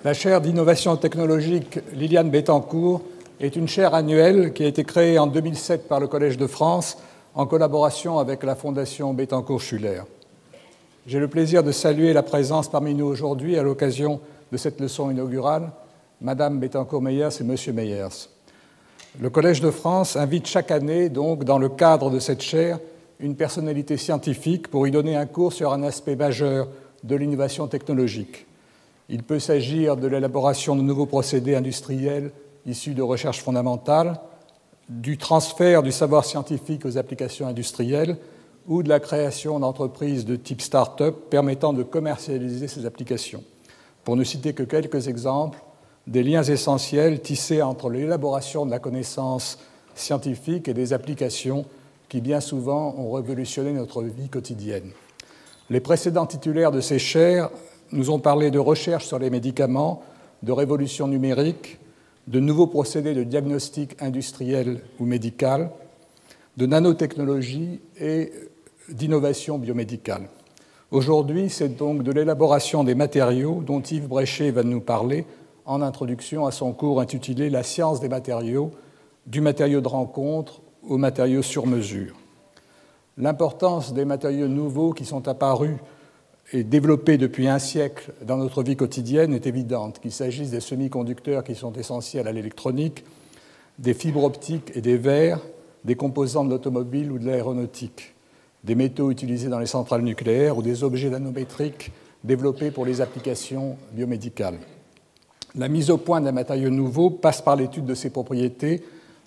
La chaire d'innovation technologique Liliane Bettencourt est une chaire annuelle qui a été créée en 2007 par le Collège de France en collaboration avec la Fondation Bettencourt-Schuller. J'ai le plaisir de saluer la présence parmi nous aujourd'hui à l'occasion de cette leçon inaugurale, Madame Bettencourt-Meyers et Monsieur Meyers. Le Collège de France invite chaque année, donc, dans le cadre de cette chaire, une personnalité scientifique pour y donner un cours sur un aspect majeur de l'innovation technologique. Il peut s'agir de l'élaboration de nouveaux procédés industriels issus de recherches fondamentales, du transfert du savoir scientifique aux applications industrielles ou de la création d'entreprises de type start-up permettant de commercialiser ces applications. Pour ne citer que quelques exemples, des liens essentiels tissés entre l'élaboration de la connaissance scientifique et des applications qui bien souvent ont révolutionné notre vie quotidienne. Les précédents titulaires de ces chaires nous ont parlé de recherche sur les médicaments, de révolution numérique, de nouveaux procédés de diagnostic industriel ou médical, de nanotechnologie et d'innovation biomédicale. Aujourd'hui, c'est donc de l'élaboration des matériaux dont Yves Bréchet va nous parler en introduction à son cours intitulé « La science des matériaux, du matériau de rencontre aux matériaux sur mesure ». L'importance des matériaux nouveaux qui sont apparus et développée depuis un siècle dans notre vie quotidienne est évidente, qu'il s'agisse des semi-conducteurs qui sont essentiels à l'électronique, des fibres optiques et des verres, des composants de l'automobile ou de l'aéronautique, des métaux utilisés dans les centrales nucléaires ou des objets nanométriques développés pour les applications biomédicales. La mise au point d'un matériau nouveau passe par l'étude de ses propriétés,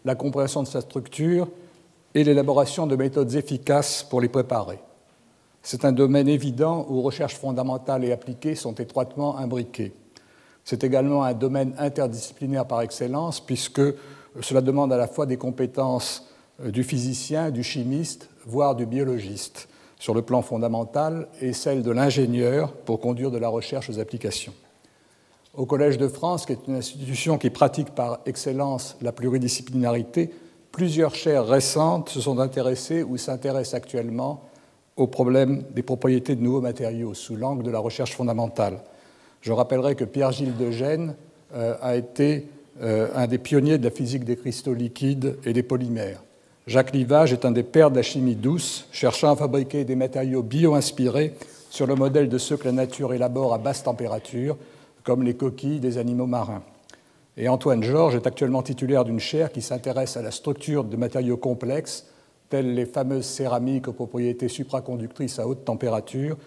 la compréhension de sa structure et l'élaboration de méthodes efficaces pour les préparer. C'est un domaine évident où recherche fondamentale et appliquée sont étroitement imbriquées. C'est également un domaine interdisciplinaire par excellence, puisque cela demande à la fois des compétences du physicien, du chimiste, voire du biologiste, sur le plan fondamental, et celles de l'ingénieur pour conduire de la recherche aux applications. Au Collège de France, qui est une institution qui pratique par excellence la pluridisciplinarité, plusieurs chaires récentes se sont intéressées ou s'intéressent actuellement au problème des propriétés de nouveaux matériaux sous l'angle de la recherche fondamentale. Je rappellerai que Pierre-Gilles de Gennes a été un des pionniers de la physique des cristaux liquides et des polymères. Jacques Livage est un des pères de la chimie douce, cherchant à fabriquer des matériaux bio-inspirés sur le modèle de ceux que la nature élabore à basse température, comme les coquilles des animaux marins. Et Antoine Georges est actuellement titulaire d'une chaire qui s'intéresse à la structure de matériaux complexes, telles les fameuses céramiques aux propriétés supraconductrices à haute température,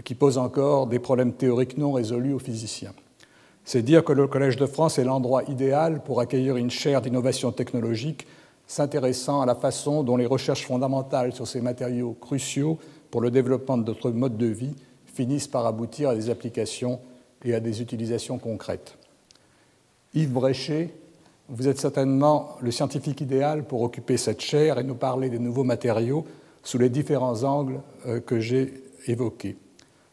qui posent encore des problèmes théoriques non résolus aux physiciens. C'est dire que le Collège de France est l'endroit idéal pour accueillir une chaire d'innovation technologique s'intéressant à la façon dont les recherches fondamentales sur ces matériaux cruciaux pour le développement de notre mode de vie finissent par aboutir à des applications et à des utilisations concrètes. Yves Bréchet, vous êtes certainement le scientifique idéal pour occuper cette chaire et nous parler des nouveaux matériaux sous les différents angles que j'ai évoqués.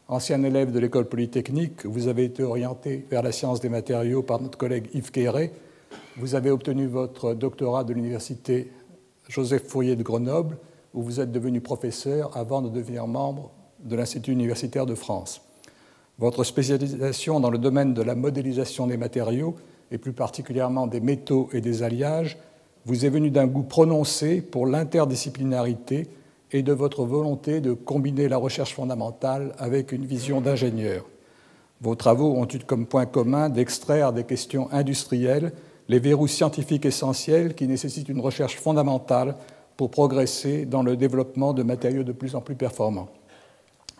Ancien élève de l'école polytechnique, vous avez été orienté vers la science des matériaux par notre collègue Yves Quéré. Vous avez obtenu votre doctorat de l'université Joseph Fourier de Grenoble, où vous êtes devenu professeur avant de devenir membre de l'Institut universitaire de France. Votre spécialisation dans le domaine de la modélisation des matériaux et plus particulièrement des métaux et des alliages, vous est venu d'un goût prononcé pour l'interdisciplinarité et de votre volonté de combiner la recherche fondamentale avec une vision d'ingénieur. Vos travaux ont eu comme point commun d'extraire des questions industrielles les verrous scientifiques essentiels qui nécessitent une recherche fondamentale pour progresser dans le développement de matériaux de plus en plus performants.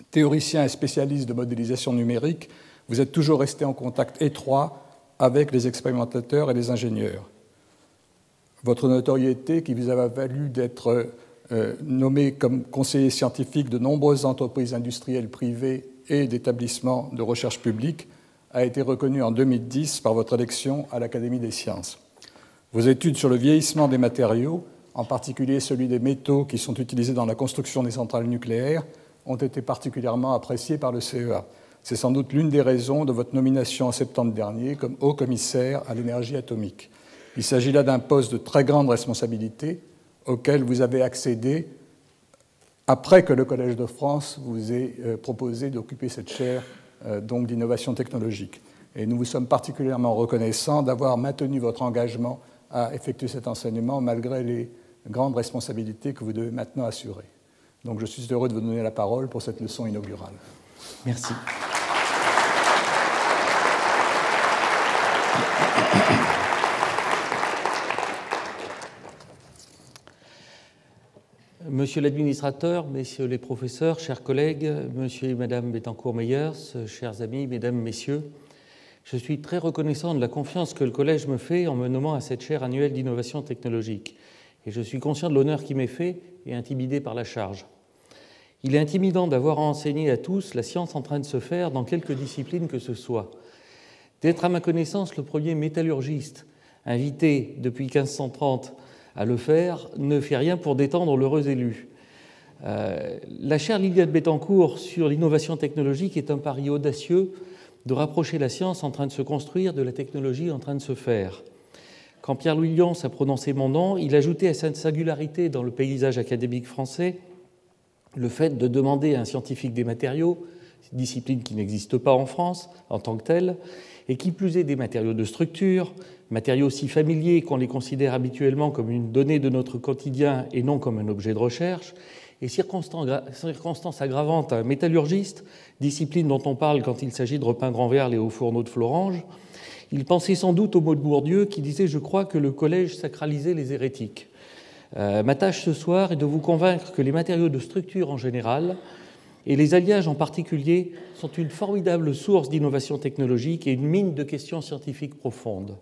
Théoricien et spécialiste de modélisation numérique, vous êtes toujours resté en contact étroit avec les expérimentateurs et les ingénieurs. Votre notoriété, qui vous a valu d'être nommé comme conseiller scientifique de nombreuses entreprises industrielles privées et d'établissements de recherche publique, a été reconnue en 2010 par votre élection à l'Académie des sciences. Vos études sur le vieillissement des matériaux, en particulier celui des métaux qui sont utilisés dans la construction des centrales nucléaires, ont été particulièrement appréciées par le CEA. C'est sans doute l'une des raisons de votre nomination en septembre dernier comme haut commissaire à l'énergie atomique. Il s'agit là d'un poste de très grande responsabilité auquel vous avez accédé après que le Collège de France vous ait proposé d'occuper cette chaire donc d'innovation technologique. Et nous vous sommes particulièrement reconnaissants d'avoir maintenu votre engagement à effectuer cet enseignement malgré les grandes responsabilités que vous devez maintenant assurer. Donc je suis heureux de vous donner la parole pour cette leçon inaugurale. Merci. Monsieur l'administrateur, messieurs les professeurs, chers collègues, monsieur et madame Bettencourt-Meyers, chers amis, mesdames, messieurs, je suis très reconnaissant de la confiance que le Collège me fait en me nommant à cette chaire annuelle d'innovation technologique. Et je suis conscient de l'honneur qui m'est fait et intimidé par la charge. Il est intimidant d'avoir à enseigner à tous la science en train de se faire dans quelque discipline que ce soit. D'être à ma connaissance le premier métallurgiste invité depuis 1530 à le faire ne fait rien pour détendre l'heureux élu. La chaire Liliane Bettencourt sur l'innovation technologique est un pari audacieux de rapprocher la science en train de se construire de la technologie en train de se faire. Quand Pierre-Louis Lyons a prononcé mon nom, il ajoutait à cette singularité dans le paysage académique français le fait de demander à un scientifique des matériaux, discipline qui n'existe pas en France en tant que telle, et qui plus est des matériaux de structure, matériaux si familiers qu'on les considère habituellement comme une donnée de notre quotidien et non comme un objet de recherche, et circonstance aggravante à un métallurgiste, discipline dont on parle quand il s'agit de repeindre en verre les hauts fourneaux de Florange. Il pensait sans doute au mot de Bourdieu qui disait « Je crois que le collège sacralisait les hérétiques ». Ma tâche ce soir est de vous convaincre que les matériaux de structure en général et les alliages en particulier sont une formidable source d'innovation technologique et une mine de questions scientifiques profondes.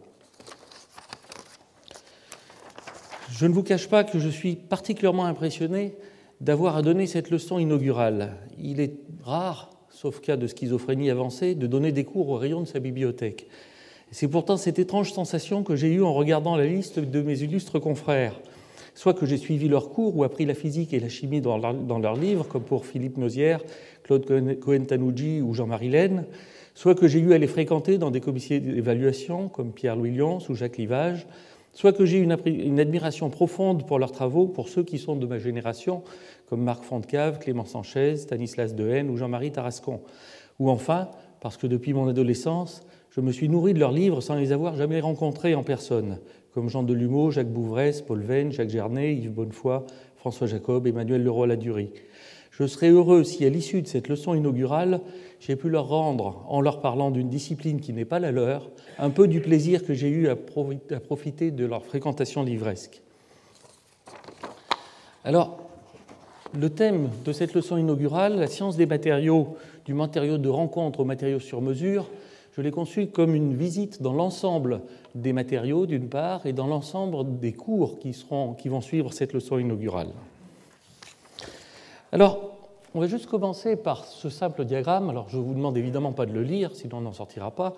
Je ne vous cache pas que je suis particulièrement impressionné d'avoir à donner cette leçon inaugurale. Il est rare, sauf cas de schizophrénie avancée, de donner des cours au rayon de sa bibliothèque. C'est pourtant cette étrange sensation que j'ai eue en regardant la liste de mes illustres confrères. Soit que j'ai suivi leurs cours ou appris la physique et la chimie dans leurs livres, comme pour Philippe Nozière, Claude Cohen-Tanouji ou Jean-Marie Laine, soit que j'ai eu à les fréquenter dans des comités d'évaluation, comme Pierre-Louis Lyons ou Jacques Livage, soit que j'ai eu une admiration profonde pour leurs travaux, pour ceux qui sont de ma génération, comme Marc Fontcave, Clément Sanchez, Stanislas Dehaene ou Jean-Marie Tarascon. Ou enfin, parce que depuis mon adolescence, je me suis nourri de leurs livres sans les avoir jamais rencontrés en personne, comme Jean Delumeau, Jacques Bouvresse, Paul Venn, Jacques Gernet, Yves Bonnefoy, François Jacob, Emmanuel Leroy-Ladurie. Je serais heureux si, à l'issue de cette leçon inaugurale, j'ai pu leur rendre, en leur parlant d'une discipline qui n'est pas la leur, un peu du plaisir que j'ai eu à profiter de leur fréquentation livresque. Alors, le thème de cette leçon inaugurale, la science des matériaux, du matériau de rencontre au matériau sur mesure, je l'ai conçu comme une visite dans l'ensemble des matériaux, d'une part, et dans l'ensemble des cours qui vont suivre cette leçon inaugurale. Alors, on va juste commencer par ce simple diagramme. Alors, je ne vous demande évidemment pas de le lire, sinon on n'en sortira pas.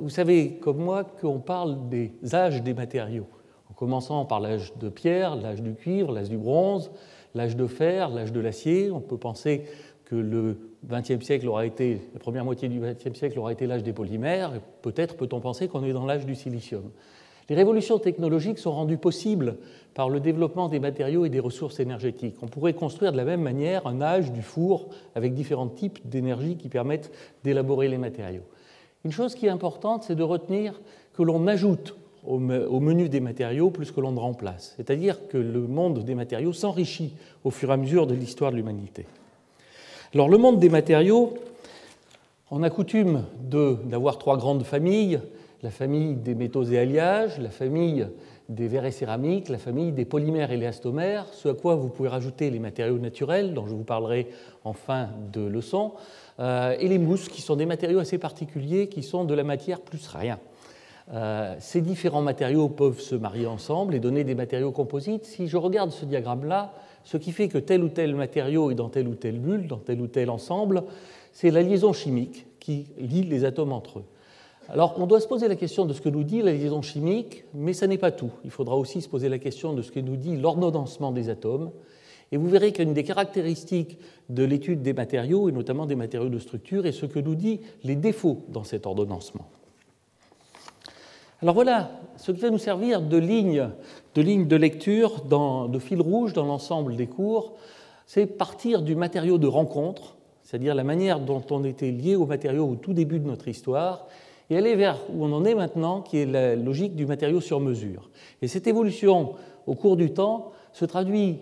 Vous savez, comme moi, qu'on parle des âges des matériaux, en commençant par l'âge de pierre, l'âge du cuivre, l'âge du bronze, l'âge de fer, l'âge de l'acier. On peut penser que le XXe siècle aura été, la première moitié du XXe siècle aura été l'âge des polymères, et peut-être peut-on penser qu'on est dans l'âge du silicium. Les révolutions technologiques sont rendues possibles par le développement des matériaux et des ressources énergétiques. On pourrait construire de la même manière un âge du four avec différents types d'énergie qui permettent d'élaborer les matériaux. Une chose qui est importante, c'est de retenir que l'on ajoute au menu des matériaux plus que l'on ne remplace. C'est-à-dire que le monde des matériaux s'enrichit au fur et à mesure de l'histoire de l'humanité. Alors, le monde des matériaux, on a coutume d'avoir trois grandes familles: la famille des métaux et alliages, la famille des verres et céramiques, la famille des polymères et élastomères, ce à quoi vous pouvez rajouter les matériaux naturels, dont je vous parlerai en fin de leçon, et les mousses, qui sont des matériaux assez particuliers, qui sont de la matière plus rien. Ces différents matériaux peuvent se marier ensemble et donner des matériaux composites. Si je regarde ce diagramme-là, ce qui fait que tel ou tel matériau est dans telle ou telle bulle, dans tel ou tel ensemble, c'est la liaison chimique qui lie les atomes entre eux. Alors, on doit se poser la question de ce que nous dit la liaison chimique, mais ça n'est pas tout. Il faudra aussi se poser la question de ce que nous dit l'ordonnancement des atomes. Et vous verrez qu'une des caractéristiques de l'étude des matériaux, et notamment des matériaux de structure, est ce que nous dit les défauts dans cet ordonnancement. Alors voilà ce qui va nous servir de ligne de lecture, de fil rouge dans l'ensemble des cours, c'est partir du matériau de rencontre, c'est-à-dire la manière dont on était lié aux matériaux au tout début de notre histoire, et aller vers où on en est maintenant, qui est la logique du matériau sur mesure. Et cette évolution, au cours du temps, traduit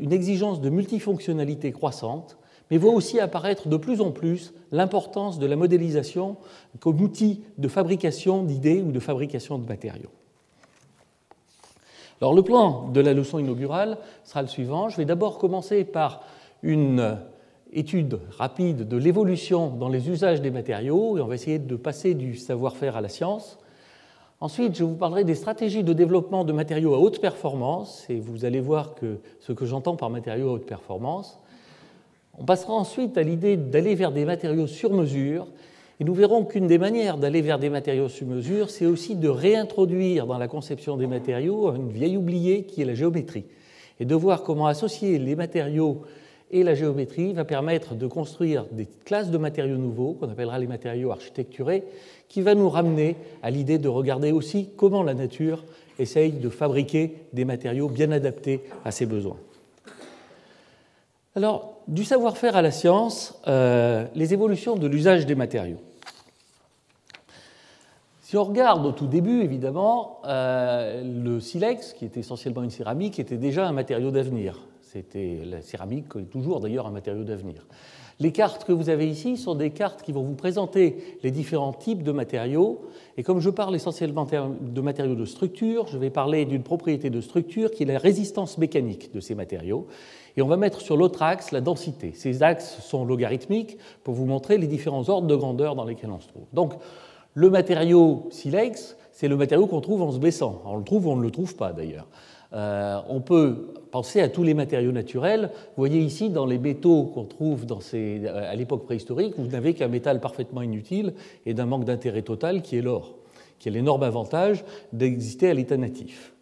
une exigence de multifonctionnalité croissante, mais voit aussi apparaître de plus en plus l'importance de la modélisation comme outil de fabrication d'idées ou de fabrication de matériaux. Alors, le plan de la leçon inaugurale sera le suivant. Je vais d'abord commencer par une étude rapide de l'évolution dans les usages des matériaux, et on va essayer de passer du savoir-faire à la science. Ensuite, je vous parlerai des stratégies de développement de matériaux à haute performance, et vous allez voir ce que j'entends par matériaux à haute performance. On passera ensuite à l'idée d'aller vers des matériaux sur mesure, et nous verrons qu'une des manières d'aller vers des matériaux sur mesure, c'est aussi de réintroduire dans la conception des matériaux une vieille oubliée qui est la géométrie, et de voir comment associer les matériaux et la géométrie va permettre de construire des classes de matériaux nouveaux, qu'on appellera les matériaux architecturés, qui va nous ramener à l'idée de regarder aussi comment la nature essaye de fabriquer des matériaux bien adaptés à ses besoins. Alors, du savoir-faire à la science, les évolutions de l'usage des matériaux. Si on regarde au tout début, évidemment, le silex, qui était essentiellement une céramique, était déjà un matériau d'avenir. La céramique est toujours d'ailleurs un matériau d'avenir. Les cartes que vous avez ici sont des cartes qui vont vous présenter les différents types de matériaux. Et comme je parle essentiellement de matériaux de structure, je vais parler d'une propriété de structure qui est la résistance mécanique de ces matériaux. Et on va mettre sur l'autre axe la densité. Ces axes sont logarithmiques pour vous montrer les différents ordres de grandeur dans lesquels on se trouve. Donc, le matériau silex, c'est le matériau qu'on trouve en se baissant. On le trouve ou on ne le trouve pas d'ailleurs. On peut penser à tous les matériaux naturels. Vous voyez ici, dans les métaux qu'on trouve à l'époque préhistorique, vous n'avez qu'un métal parfaitement inutile et d'un manque d'intérêt total qui est l'or, qui a l'énorme avantage d'exister à l'état natif.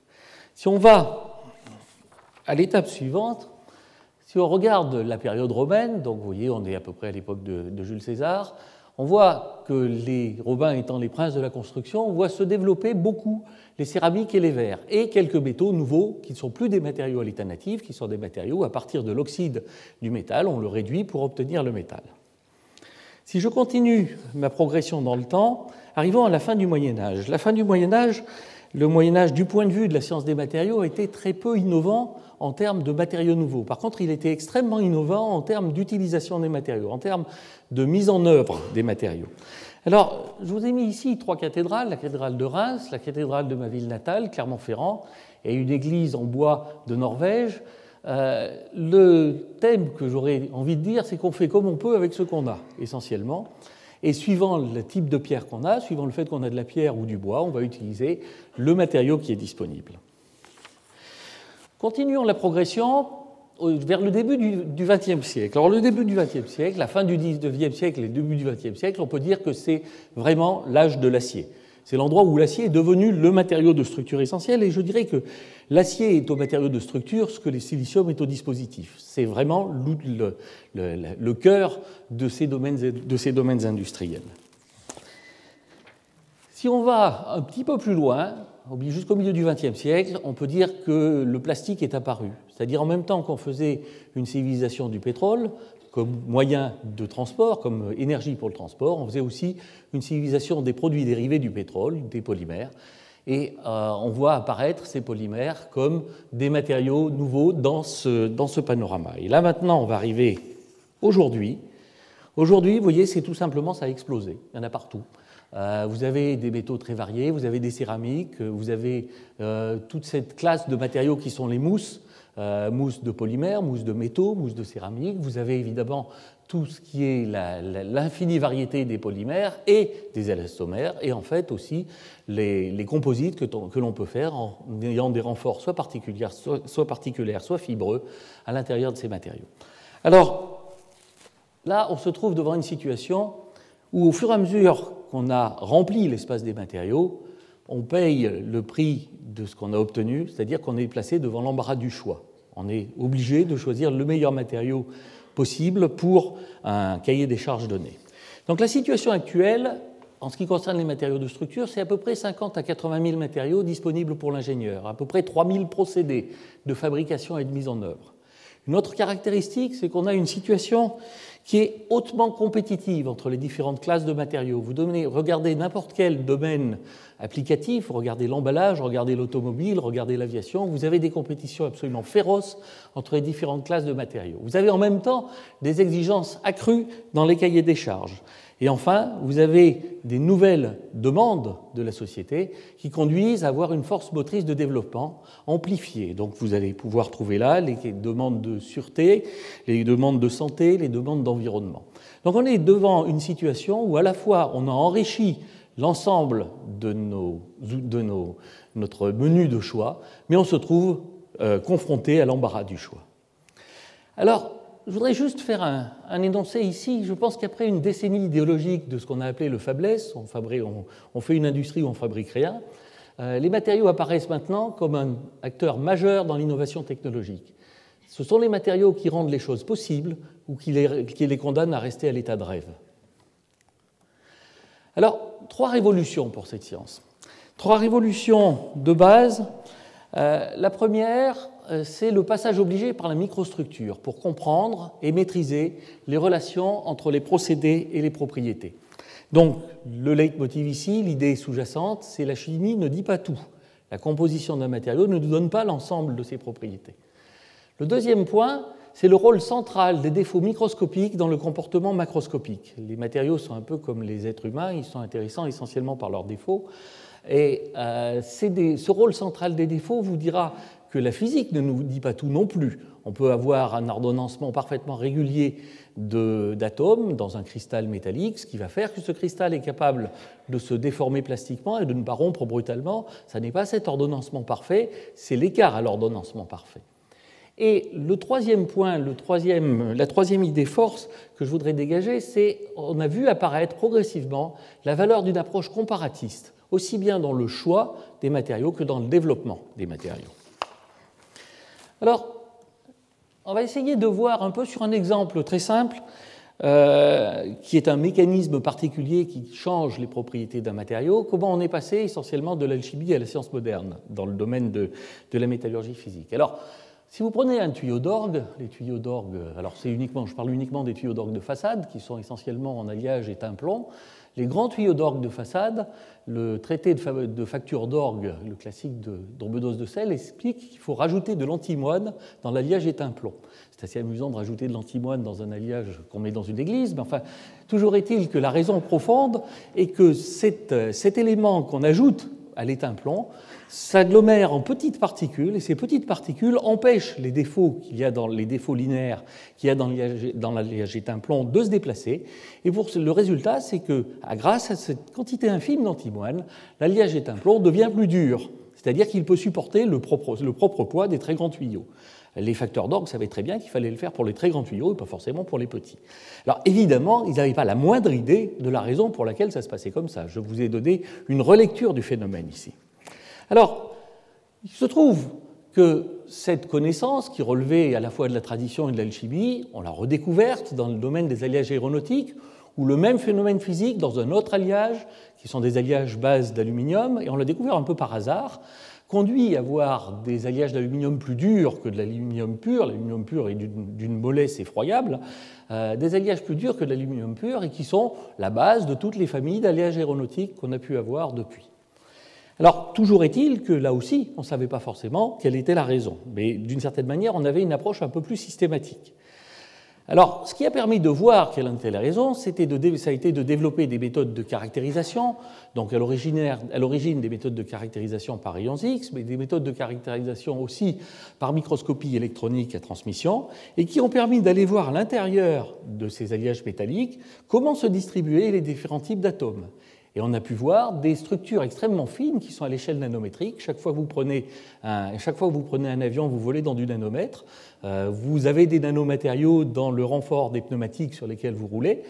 Si on va à l'étape suivante, si on regarde la période romaine, donc vous voyez, on est à peu près à l'époque de Jules César, on voit que les Romains étant les princes de la construction, on voit se développer beaucoup les céramiques et les verres, et quelques métaux nouveaux qui ne sont plus des matériaux à l'état natif, qui sont des matériaux à partir de l'oxyde du métal, on le réduit pour obtenir le métal. Si je continue ma progression dans le temps, arrivons à la fin du Moyen-Âge. La fin du Moyen-Âge, le Moyen-Âge, du point de vue de la science des matériaux, a été très peu innovant en termes de matériaux nouveaux. Par contre, il était extrêmement innovant en termes d'utilisation des matériaux, en termes de mise en œuvre des matériaux. Alors, je vous ai mis ici 3 cathédrales, la cathédrale de Reims, la cathédrale de ma ville natale, Clermont-Ferrand, et une église en bois de Norvège. Le thème que j'aurais envie de dire, c'est qu'on fait comme on peut avec ce qu'on a, essentiellement. Et suivant le type de pierre qu'on a, suivant le fait qu'on a de la pierre ou du bois, on va utiliser le matériau qui est disponible. Continuons la progression vers le début du XXe siècle. Alors, le début du XXe siècle, la fin du XIXe siècle et le début du XXe siècle, on peut dire que c'est vraiment l'âge de l'acier. C'est l'endroit où l'acier est devenu le matériau de structure essentiel, et je dirais que l'acier est au matériau de structure ce que le silicium est au dispositif. C'est vraiment le cœur de ces domaines industriels. Si on va un petit peu plus loin, jusqu'au milieu du XXe siècle, on peut dire que le plastique est apparu. C'est-à-dire en même temps qu'on faisait une civilisation du pétrole comme moyen de transport, comme énergie pour le transport, on faisait aussi une civilisation des produits dérivés du pétrole, des polymères. Et on voit apparaître ces polymères comme des matériaux nouveaux dans ce panorama. Et là maintenant, on va arriver aujourd'hui. Aujourd'hui, vous voyez, c'est tout simplement, ça a explosé. Il y en a partout. Vous avez des métaux très variés, vous avez des céramiques, vous avez toute cette classe de matériaux qui sont les mousses, mousses de polymères, mousses de métaux, mousses de céramique. Vous avez évidemment tout ce qui est l'infinie variété des polymères et des élastomères, et en fait aussi les composites que l'on peut faire en ayant des renforts soit particulaires, soit fibreux à l'intérieur de ces matériaux. Alors là, on se trouve devant une situation où, au fur et à mesure qu'on a rempli l'espace des matériaux, on paye le prix de ce qu'on a obtenu, c'est-à-dire qu'on est placé devant l'embarras du choix. On est obligé de choisir le meilleur matériau possible pour un cahier des charges donné. Donc la situation actuelle, en ce qui concerne les matériaux de structure, c'est à peu près 50 à 80 000 matériaux disponibles pour l'ingénieur, à peu près 3 000 procédés de fabrication et de mise en œuvre. Une autre caractéristique, c'est qu'on a une situation qui est hautement compétitive entre les différentes classes de matériaux. Vous regardez n'importe quel domaine applicatif, regardez l'emballage, regardez l'automobile, regardez l'aviation, vous avez des compétitions absolument féroces entre les différentes classes de matériaux. Vous avez en même temps des exigences accrues dans les cahiers des charges. Et enfin, vous avez des nouvelles demandes de la société qui conduisent à avoir une force motrice de développement amplifiée. Donc vous allez pouvoir trouver là les demandes de sûreté, les demandes de santé, les demandes d'environnement. Donc on est devant une situation où à la fois on a enrichi l'ensemble de notre menu de choix, mais on se trouve confronté à l'embarras du choix. Alors, je voudrais juste faire un énoncé ici. Je pense qu'après une décennie idéologique de ce qu'on a appelé le fabless, on fait une industrie où on ne fabrique rien, les matériaux apparaissent maintenant comme un acteur majeur dans l'innovation technologique. Ce sont les matériaux qui rendent les choses possibles ou qui les condamnent à rester à l'état de rêve. Alors, 3 révolutions pour cette science. 3 révolutions de base. La première, c'est le passage obligé par la microstructure pour comprendre et maîtriser les relations entre les procédés et les propriétés. Donc, le leitmotiv ici, l'idée sous-jacente, c'est la chimie ne dit pas tout. La composition d'un matériau ne nous donne pas l'ensemble de ses propriétés. Le deuxième point, c'est le rôle central des défauts microscopiques dans le comportement macroscopique. Les matériaux sont un peu comme les êtres humains, ils sont intéressants essentiellement par leurs défauts. Et ce rôle central des défauts vous dira que la physique ne nous dit pas tout non plus. On peut avoir un ordonnancement parfaitement régulier d'atomes dans un cristal métallique, ce qui va faire que ce cristal est capable de se déformer plastiquement et de ne pas rompre brutalement. Ça n'est pas cet ordonnancement parfait, c'est l'écart à l'ordonnancement parfait. Et le troisième point, la troisième idée force que je voudrais dégager, c'est qu'on a vu apparaître progressivement la valeur d'une approche comparatiste, aussi bien dans le choix des matériaux que dans le développement des matériaux. Alors, on va essayer de voir un peu sur un exemple très simple, qui est un mécanisme particulier qui change les propriétés d'un matériau, comment on est passé essentiellement de l'alchimie à la science moderne dans le domaine de la métallurgie physique. Alors, si vous prenez un tuyau d'orgue, les tuyaux d'orgue, alors je parle uniquement des tuyaux d'orgue de façade, qui sont essentiellement en alliage et tymplon. Les grands tuyaux d'orgue de façade, le traité de facture d'orgue, le classique d'Orbedos de Selle, explique qu'il faut rajouter de l'antimoine dans l'alliage et tymplon. C'est assez amusant de rajouter de l'antimoine dans un alliage qu'on met dans une église, mais enfin, toujours est-il que la raison profonde est que cet élément qu'on ajoute à l'étain-plomb s'agglomère en petites particules, et ces petites particules empêchent les défauts qu'il y a dans les défauts linéaires qu'il y a dans l'alliage étain-plomb de se déplacer. Et le résultat, c'est que, grâce à cette quantité infime d'antimoine, l'alliage étain-plomb devient plus dur, c'est-à-dire qu'il peut supporter le propre poids des très grands tuyaux. Les facteurs d'orgue savaient très bien qu'il fallait le faire pour les très grands tuyaux et pas forcément pour les petits. Alors évidemment, ils n'avaient pas la moindre idée de la raison pour laquelle ça se passait comme ça. Je vous ai donné une relecture du phénomène ici. Alors, il se trouve que cette connaissance, qui relevait à la fois de la tradition et de l'alchimie, on l'a redécouverte dans le domaine des alliages aéronautiques, où le même phénomène physique dans un autre alliage, qui sont des alliages base d'aluminium, et on l'a découvert un peu par hasard, conduit à avoir des alliages d'aluminium plus durs que de l'aluminium pur. L'aluminium pur est d'une mollesse effroyable. Des alliages plus durs que de l'aluminium pur et qui sont la base de toutes les familles d'alliages aéronautiques qu'on a pu avoir depuis. Alors, toujours est-il que là aussi, on ne savait pas forcément quelle était la raison. Mais d'une certaine manière, on avait une approche un peu plus systématique. Alors, ce qui a permis de voir quelle était la raison, ça a été de développer des méthodes de caractérisation, donc à l'origine des méthodes de caractérisation par rayons X, mais des méthodes de caractérisation aussi par microscopie électronique à transmission, et qui ont permis d'aller voir à l'intérieur de ces alliages métalliques comment se distribuaient les différents types d'atomes. Et on a pu voir des structures extrêmement fines qui sont à l'échelle nanométrique. Chaque fois que vous prenez un avion, vous volez dans du nanomètre. Vous avez des nanomatériaux dans le renfort des pneumatiques sur lesquels vous roulez.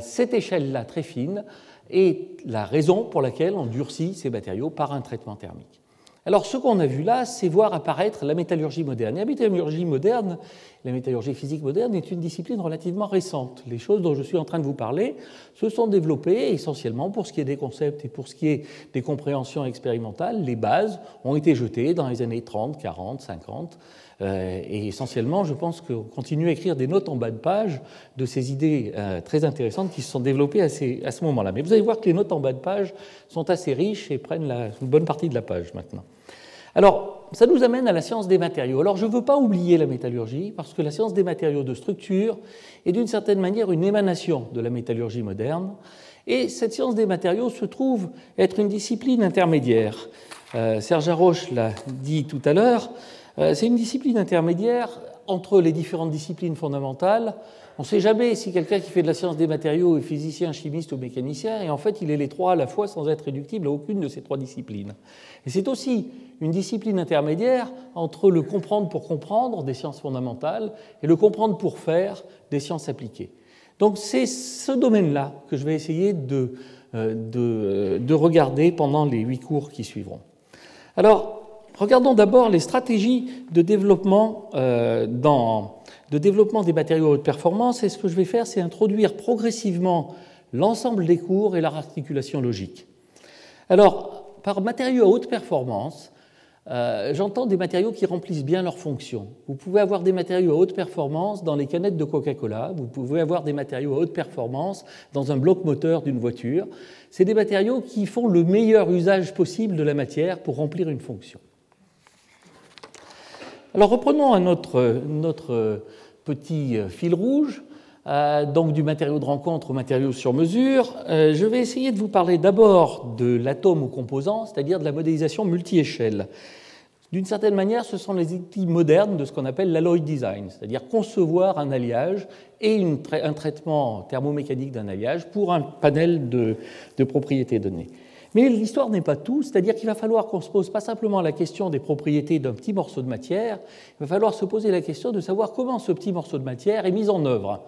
Cette échelle-là, très fine, est la raison pour laquelle on durcit ces matériaux par un traitement thermique. Alors, ce qu'on a vu là, c'est voir apparaître la métallurgie moderne. Et la métallurgie moderne, la métallurgie physique moderne, est une discipline relativement récente. Les choses dont je suis en train de vous parler se sont développées essentiellement pour ce qui est des concepts et pour ce qui est des compréhensions expérimentales. Les bases ont été jetées dans les années 30, 40, 50. Et essentiellement, je pense qu'on continue à écrire des notes en bas de page de ces idées très intéressantes qui se sont développées à ce moment-là. Mais vous allez voir que les notes en bas de page sont assez riches et prennent une bonne partie de la page maintenant. Alors, ça nous amène à la science des matériaux. Alors, je ne veux pas oublier la métallurgie, parce que la science des matériaux de structure est d'une certaine manière une émanation de la métallurgie moderne. Et cette science des matériaux se trouve être une discipline intermédiaire. Serge Haroche l'a dit tout à l'heure, c'est une discipline intermédiaire entre les différentes disciplines fondamentales. On ne sait jamais si quelqu'un qui fait de la science des matériaux est physicien, chimiste ou mécanicien, et en fait, il est les trois à la fois sans être réductible à aucune de ces trois disciplines. Et c'est aussi une discipline intermédiaire entre le comprendre pour comprendre des sciences fondamentales et le comprendre pour faire des sciences appliquées. Donc c'est ce domaine-là que je vais essayer de regarder pendant les 8 cours qui suivront. Alors, regardons d'abord les stratégies de développement des matériaux à haute performance. Et ce que je vais faire, c'est introduire progressivement l'ensemble des cours et leur articulation logique. Alors, par matériaux à haute performance, j'entends des matériaux qui remplissent bien leur fonction. Vous pouvez avoir des matériaux à haute performance dans les canettes de Coca-Cola, vous pouvez avoir des matériaux à haute performance dans un bloc moteur d'une voiture. C'est des matériaux qui font le meilleur usage possible de la matière pour remplir une fonction. Alors reprenons notre petit fil rouge, donc du matériau de rencontre au matériau sur mesure. Je vais essayer de vous parler d'abord de l'atome au composant, c'est-à dire de la modélisation multi-échelle. D'une certaine manière, ce sont les outils modernes de ce qu'on appelle l'alloy design, c'est-à-dire concevoir un alliage et un traitement thermomécanique d'un alliage pour un panel de propriétés données. Mais l'histoire n'est pas tout, c'est-à-dire qu'il va falloir qu'on se pose pas simplement la question des propriétés d'un petit morceau de matière, il va falloir se poser la question de savoir comment ce petit morceau de matière est mis en œuvre.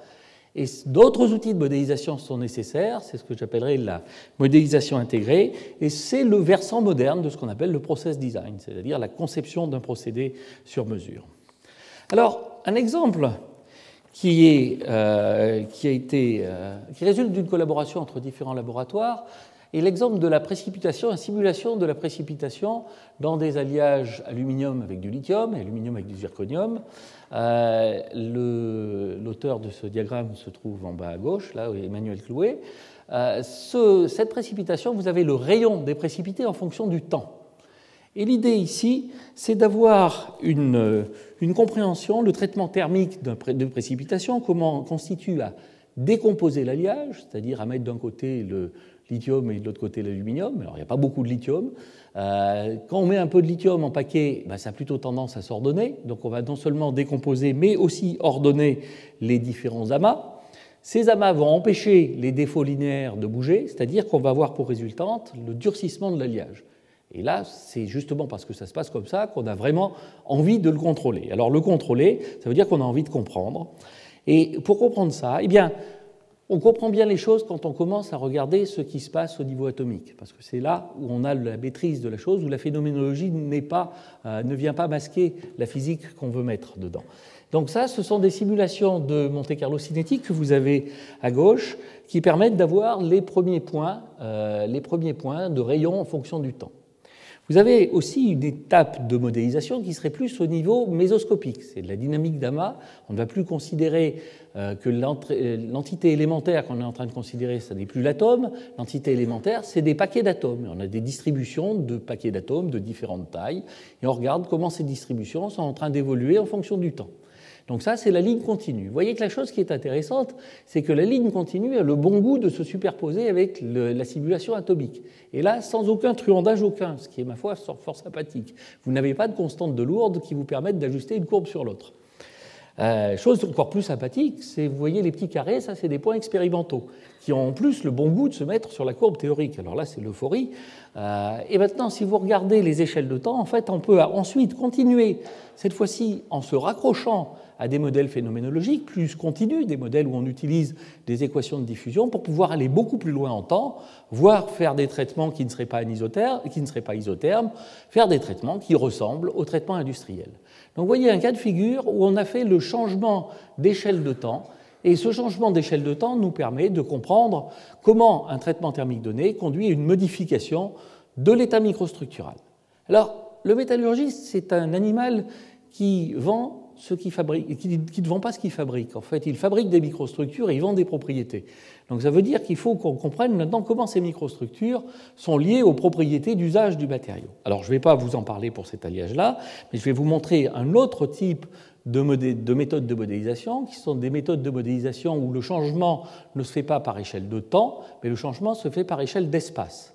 Et d'autres outils de modélisation sont nécessaires, c'est ce que j'appellerais la modélisation intégrée, et c'est le versant moderne de ce qu'on appelle le process design, c'est-à-dire la conception d'un procédé sur mesure. Alors, un exemple qui résulte d'une collaboration entre différents laboratoires est l'exemple de la précipitation, la simulation de la précipitation dans des alliages aluminium avec du lithium et aluminium avec du zirconium. L'auteur de ce diagramme se trouve en bas à gauche, là, Emmanuel Clouet. Cette précipitation, vous avez le rayon des précipités en fonction du temps. Et l'idée ici, c'est d'avoir une compréhension, le traitement thermique de précipitation, comment on constitue à décomposer l'alliage, c'est-à-dire à mettre d'un côté le lithium et de l'autre côté l'aluminium. Alors, il n'y a pas beaucoup de lithium. Quand on met un peu de lithium en paquet, ça a plutôt tendance à s'ordonner. Donc, on va non seulement décomposer, mais aussi ordonner les différents amas. Ces amas vont empêcher les défauts linéaires de bouger, c'est-à-dire qu'on va avoir pour résultante le durcissement de l'alliage. Et là, c'est justement parce que ça se passe comme ça qu'on a vraiment envie de le contrôler. Alors, le contrôler, ça veut dire qu'on a envie de comprendre. Et pour comprendre ça, eh bien, on comprend bien les choses quand on commence à regarder ce qui se passe au niveau atomique, parce que c'est là où on a la maîtrise de la chose, où la phénoménologie ne vient pas masquer la physique qu'on veut mettre dedans. Donc ça, ce sont des simulations de Monte-Carlo cinétique que vous avez à gauche, qui permettent d'avoir les premiers points de rayon en fonction du temps. Vous avez aussi une étape de modélisation qui serait plus au niveau mésoscopique. C'est de la dynamique d'amas. On ne va plus considérer que l'entité élémentaire qu'on est en train de considérer, ce n'est plus l'atome. L'entité élémentaire, c'est des paquets d'atomes. On a des distributions de paquets d'atomes de différentes tailles. Et on regarde comment ces distributions sont en train d'évoluer en fonction du temps. Donc ça, c'est la ligne continue. Vous voyez que la chose qui est intéressante, c'est que la ligne continue a le bon goût de se superposer avec la simulation atomique. Et là, sans aucun truandage aucun, ce qui est, ma foi, fort sympathique. Vous n'avez pas de constante de Lourdes qui vous permettent d'ajuster une courbe sur l'autre. Chose encore plus sympathique, c'est, vous voyez les petits carrés, ça c'est des points expérimentaux, qui ont en plus le bon goût de se mettre sur la courbe théorique. Alors là, c'est l'euphorie. Et maintenant, si vous regardez les échelles de temps, en fait, on peut ensuite continuer, cette fois-ci en se raccrochant à des modèles phénoménologiques plus continus, des modèles où on utilise des équations de diffusion pour pouvoir aller beaucoup plus loin en temps, voire faire des traitements qui ne seraient pas isothermes, faire des traitements qui ressemblent aux traitements industriels. Donc vous voyez un cas de figure où on a fait le changement d'échelle de temps, et ce changement d'échelle de temps nous permet de comprendre comment un traitement thermique donné conduit à une modification de l'état microstructural. Alors, le métallurgiste, c'est un animal qui vend ce qu'il fabrique, qui ne vend pas ce qu'il fabrique. En fait, il fabrique des microstructures et il vend des propriétés. Donc ça veut dire qu'il faut qu'on comprenne maintenant comment ces microstructures sont liées aux propriétés d'usage du matériau. Alors je ne vais pas vous en parler pour cet alliage-là, mais je vais vous montrer un autre type de méthodes de modélisation, qui sont des méthodes de modélisation où le changement ne se fait pas par échelle de temps, mais le changement se fait par échelle d'espace.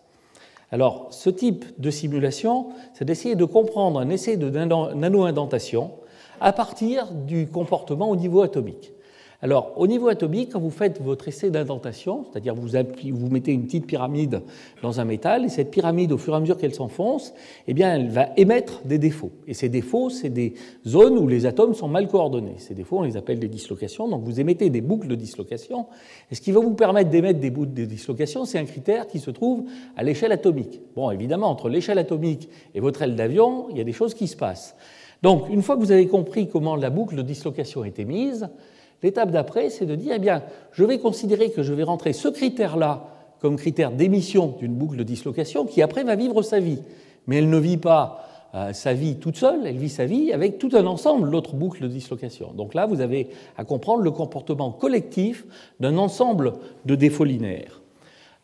Alors, ce type de simulation, c'est d'essayer de comprendre un essai de nano-indentation à partir du comportement au niveau atomique. Alors, au niveau atomique, quand vous faites votre essai d'indentation, c'est-à-dire vous mettez une petite pyramide dans un métal, et cette pyramide, au fur et à mesure qu'elle s'enfonce, eh bien, elle va émettre des défauts. Et ces défauts, c'est des zones où les atomes sont mal coordonnés. Ces défauts, on les appelle des dislocations. Donc, vous émettez des boucles de dislocation. Et ce qui va vous permettre d'émettre des boucles de dislocation, c'est un critère qui se trouve à l'échelle atomique. Bon, évidemment, entre l'échelle atomique et votre aile d'avion, il y a des choses qui se passent. Donc, une fois que vous avez compris comment la boucle de dislocation est émise, l'étape d'après, c'est de dire, eh bien, je vais considérer que je vais rentrer ce critère-là comme critère d'émission d'une boucle de dislocation qui, après, va vivre sa vie. Mais elle ne vit pas sa vie toute seule, elle vit sa vie avec tout un ensemble d'autres boucles de dislocation. Donc là, vous avez à comprendre le comportement collectif d'un ensemble de défauts linéaires.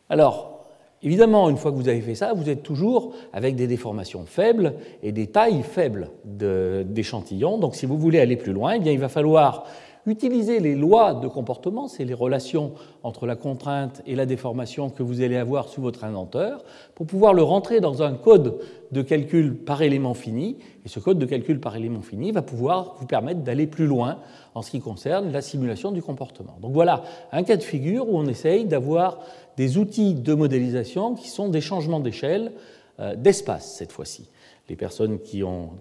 Alors, évidemment, une fois que vous avez fait ça, vous êtes toujours avec des déformations faibles et des tailles faibles d'échantillons. Donc, si vous voulez aller plus loin, eh bien, il va falloir utiliser les lois de comportement, c'est les relations entre la contrainte et la déformation que vous allez avoir sous votre indenteur, pour pouvoir le rentrer dans un code de calcul par élément fini. Et ce code de calcul par élément fini va pouvoir vous permettre d'aller plus loin en ce qui concerne la simulation du comportement. Donc voilà un cas de figure où on essaye d'avoir des outils de modélisation qui sont des changements d'échelle, d'espace cette fois-ci. Les personnes qui ont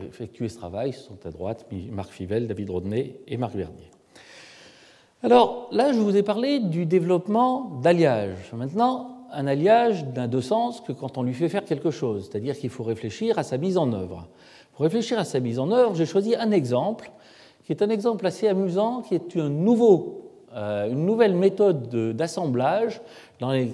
effectué ce travail sont à droite, Marc Fivel, David Rodney et Marc Vernier. Alors là, je vous ai parlé du développement d'alliage. Maintenant, un alliage n'a de sens que quand on lui fait faire quelque chose, c'est-à-dire qu'il faut réfléchir à sa mise en œuvre. Pour réfléchir à sa mise en œuvre, j'ai choisi un exemple, qui est un exemple assez amusant, qui est une nouvelle méthode d'assemblage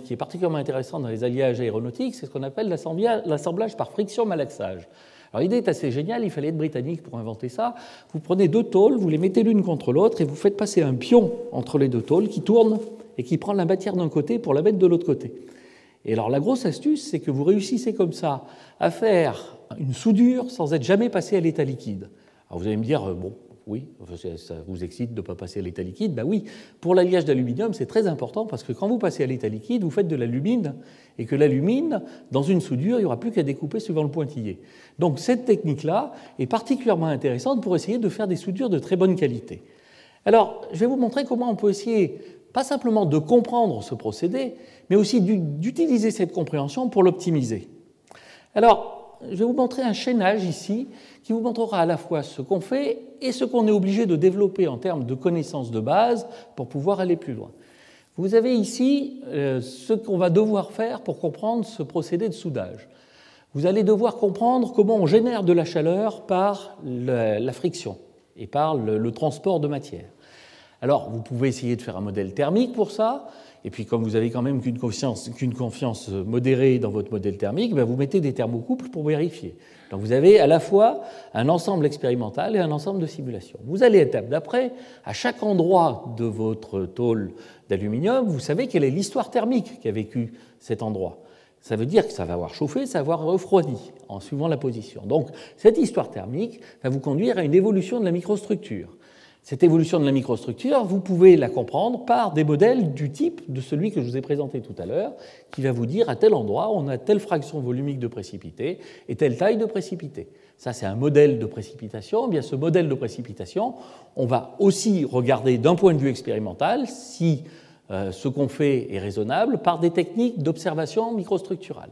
qui est particulièrement intéressante dans les alliages aéronautiques, c'est ce qu'on appelle l'assemblage par friction-malaxage. Alors l'idée est assez géniale, il fallait être britannique pour inventer ça. Vous prenez deux tôles, vous les mettez l'une contre l'autre et vous faites passer un pion entre les deux tôles qui tourne et qui prend la matière d'un côté pour la mettre de l'autre côté. Et alors la grosse astuce, c'est que vous réussissez comme ça à faire une soudure sans être jamais passé à l'état liquide. Alors vous allez me dire, bon, oui, ça vous excite de ne pas passer à l'état liquide. Ben oui, pour l'alliage d'aluminium, c'est très important parce que quand vous passez à l'état liquide, vous faites de l'alumine et que l'alumine, dans une soudure, il n'y aura plus qu'à découper suivant le pointillé. Donc cette technique-là est particulièrement intéressante pour essayer de faire des soudures de très bonne qualité. Alors, je vais vous montrer comment on peut essayer, pas simplement de comprendre ce procédé, mais aussi d'utiliser cette compréhension pour l'optimiser. Alors, je vais vous montrer un chaînage ici qui vous montrera à la fois ce qu'on fait et ce qu'on est obligé de développer en termes de connaissances de base pour pouvoir aller plus loin. Vous avez ici ce qu'on va devoir faire pour comprendre ce procédé de soudage. Vous allez devoir comprendre comment on génère de la chaleur par la friction et par le transport de matière. Alors, vous pouvez essayer de faire un modèle thermique pour ça, et puis comme vous avez quand même qu'une confiance modérée dans votre modèle thermique, vous mettez des thermocouples pour vérifier. Donc vous avez à la fois un ensemble expérimental et un ensemble de simulation. Vous allez à l'étape d'après, à chaque endroit de votre tôle d'aluminium, vous savez quelle est l'histoire thermique qu'a vécu cet endroit. Ça veut dire que ça va avoir chauffé, ça va avoir refroidi en suivant la position. Donc cette histoire thermique va vous conduire à une évolution de la microstructure. Cette évolution de la microstructure, vous pouvez la comprendre par des modèles du type de celui que je vous ai présenté tout à l'heure, qui va vous dire à tel endroit, on a telle fraction volumique de précipité et telle taille de précipité. Ça, c'est un modèle de précipitation. Eh bien, ce modèle de précipitation, on va aussi regarder d'un point de vue expérimental si ce qu'on fait est raisonnable par des techniques d'observation microstructurale.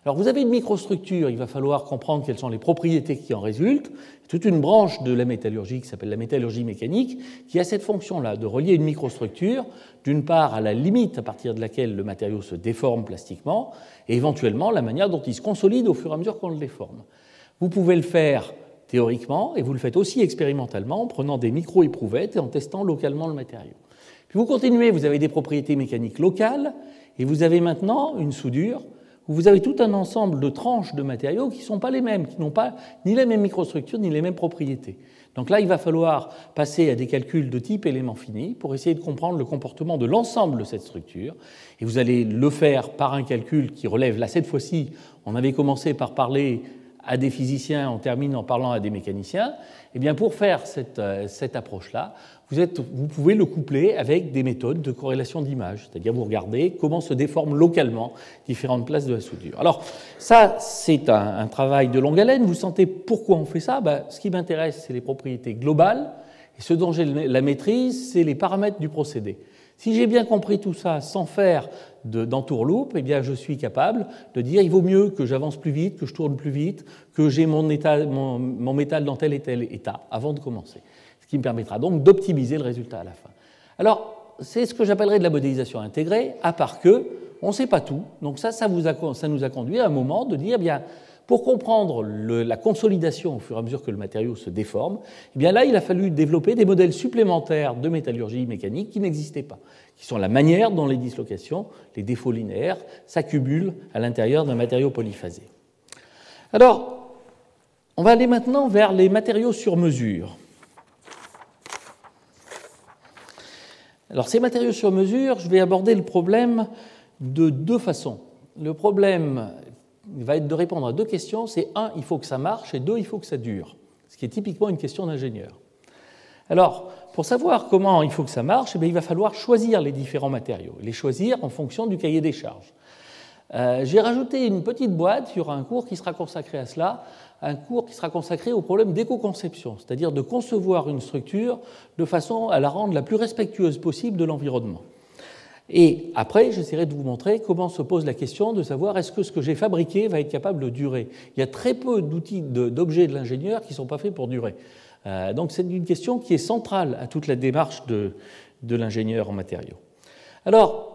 Alors vous avez une microstructure, il va falloir comprendre quelles sont les propriétés qui en résultent. Toute une branche de la métallurgie qui s'appelle la métallurgie mécanique qui a cette fonction-là de relier une microstructure d'une part à la limite à partir de laquelle le matériau se déforme plastiquement et éventuellement la manière dont il se consolide au fur et à mesure qu'on le déforme. Vous pouvez le faire théoriquement et vous le faites aussi expérimentalement en prenant des micro-éprouvettes et en testant localement le matériau. Puis vous continuez, vous avez des propriétés mécaniques locales et vous avez maintenant une soudure où vous avez tout un ensemble de tranches de matériaux qui ne sont pas les mêmes, qui n'ont pas ni les mêmes microstructures, ni les mêmes propriétés. Donc là, il va falloir passer à des calculs de type élément fini pour essayer de comprendre le comportement de l'ensemble de cette structure. Et vous allez le faire par un calcul qui relève, là cette fois-ci, on avait commencé par parler à des physiciens, on termine en parlant à des mécaniciens. Eh bien, pour faire cette approche-là, vous pouvez le coupler avec des méthodes de corrélation d'images, c'est-à-dire vous regardez comment se déforment localement différentes places de la soudure. Alors ça, c'est un travail de longue haleine. Vous sentez pourquoi on fait ça? Ce qui m'intéresse, c'est les propriétés globales, et ce dont j'ai la maîtrise, c'est les paramètres du procédé. Si j'ai bien compris tout ça sans faire d'entourloupe, eh bien je suis capable de dire il vaut mieux que j'avance plus vite, que je tourne plus vite, que j'ai mon métal dans tel et tel état avant de commencer. Ce qui me permettra donc d'optimiser le résultat à la fin. Alors, c'est ce que j'appellerais de la modélisation intégrée, à part que on ne sait pas tout. Donc ça nous a conduit à un moment de dire, eh bien, pour comprendre la consolidation au fur et à mesure que le matériau se déforme, eh bien là, il a fallu développer des modèles supplémentaires de métallurgie mécanique qui n'existaient pas, qui sont la manière dont les dislocations, les défauts linéaires, s'accumulent à l'intérieur d'un matériau polyphasé. Alors, on va aller maintenant vers les matériaux sur mesure. Alors, ces matériaux sur mesure, je vais aborder le problème de deux façons. Le problème va être de répondre à deux questions. C'est un, il faut que ça marche, et deux, il faut que ça dure. Ce qui est typiquement une question d'ingénieur. Alors, pour savoir comment il faut que ça marche, il va falloir choisir les différents matériaux, les choisir en fonction du cahier des charges. J'ai rajouté une petite boîte, il y aura un cours qui sera consacré à cela, un cours qui sera consacré au problème d'éco-conception, c'est-à-dire de concevoir une structure de façon à la rendre la plus respectueuse possible de l'environnement. Et après, j'essaierai de vous montrer comment se pose la question de savoir est-ce que ce que j'ai fabriqué va être capable de durer. Il y a très peu d'outils, d'objets de l'ingénieur qui ne sont pas faits pour durer. Donc c'est une question qui est centrale à toute la démarche de l'ingénieur en matériaux. Alors,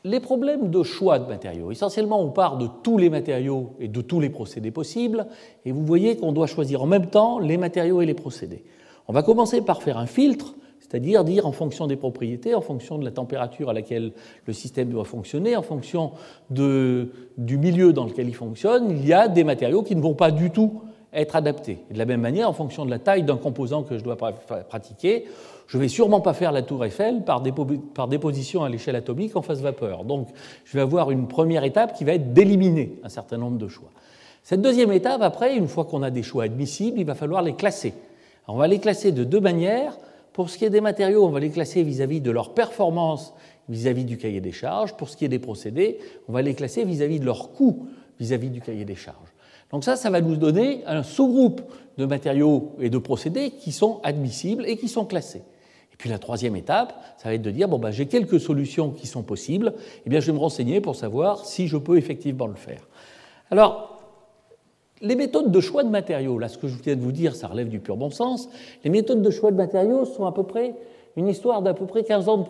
les problèmes de choix de matériaux. Essentiellement, on part de tous les matériaux et de tous les procédés possibles, et vous voyez qu'on doit choisir en même temps les matériaux et les procédés. On va commencer par faire un filtre, c'est-à-dire dire en fonction des propriétés, en fonction de la température à laquelle le système doit fonctionner, en fonction du milieu dans lequel il fonctionne, il y a des matériaux qui ne vont pas du tout être adaptés. Et de la même manière, en fonction de la taille d'un composant que je dois pratiquer, je ne vais sûrement pas faire la tour Eiffel par déposition à l'échelle atomique en phase vapeur. Donc, je vais avoir une première étape qui va être d'éliminer un certain nombre de choix. Cette deuxième étape, après, une fois qu'on a des choix admissibles, il va falloir les classer. Alors, on va les classer de deux manières. Pour ce qui est des matériaux, on va les classer vis-à-vis de leur performance vis-à-vis du cahier des charges. Pour ce qui est des procédés, on va les classer vis-à-vis de leur coût vis-à-vis du cahier des charges. Donc ça va nous donner un sous-groupe de matériaux et de procédés qui sont admissibles et qui sont classés. Et puis la troisième étape, ça va être de dire, j'ai quelques solutions qui sont possibles, eh bien je vais me renseigner pour savoir si je peux effectivement le faire. Alors, les méthodes de choix de matériaux, là ce que je viens de vous dire, ça relève du pur bon sens, les méthodes de choix de matériaux sont à peu près une histoire d'à peu près 15 ans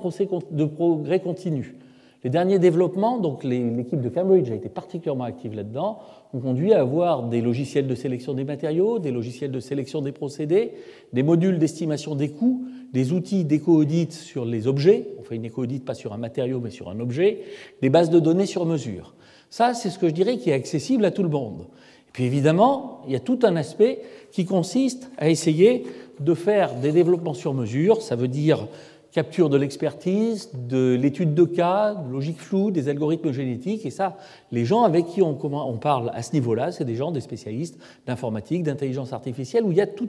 de progrès continu. Les derniers développements, donc l'équipe de Cambridge a été particulièrement active là-dedans, ont conduit à avoir des logiciels de sélection des matériaux, des logiciels de sélection des procédés, des modules d'estimation des coûts, des outils d'éco-audit sur les objets, on fait une éco-audit pas sur un matériau mais sur un objet, des bases de données sur mesure. Ça, c'est ce que je dirais qui est accessible à tout le monde. Et puis évidemment, il y a tout un aspect qui consiste à essayer de faire des développements sur mesure, ça veut dire capture de l'expertise, de l'étude de cas, de logique floue, des algorithmes génétiques. Et ça, les gens avec qui on parle à ce niveau-là, c'est des gens, des spécialistes d'informatique, d'intelligence artificielle, où il y a tout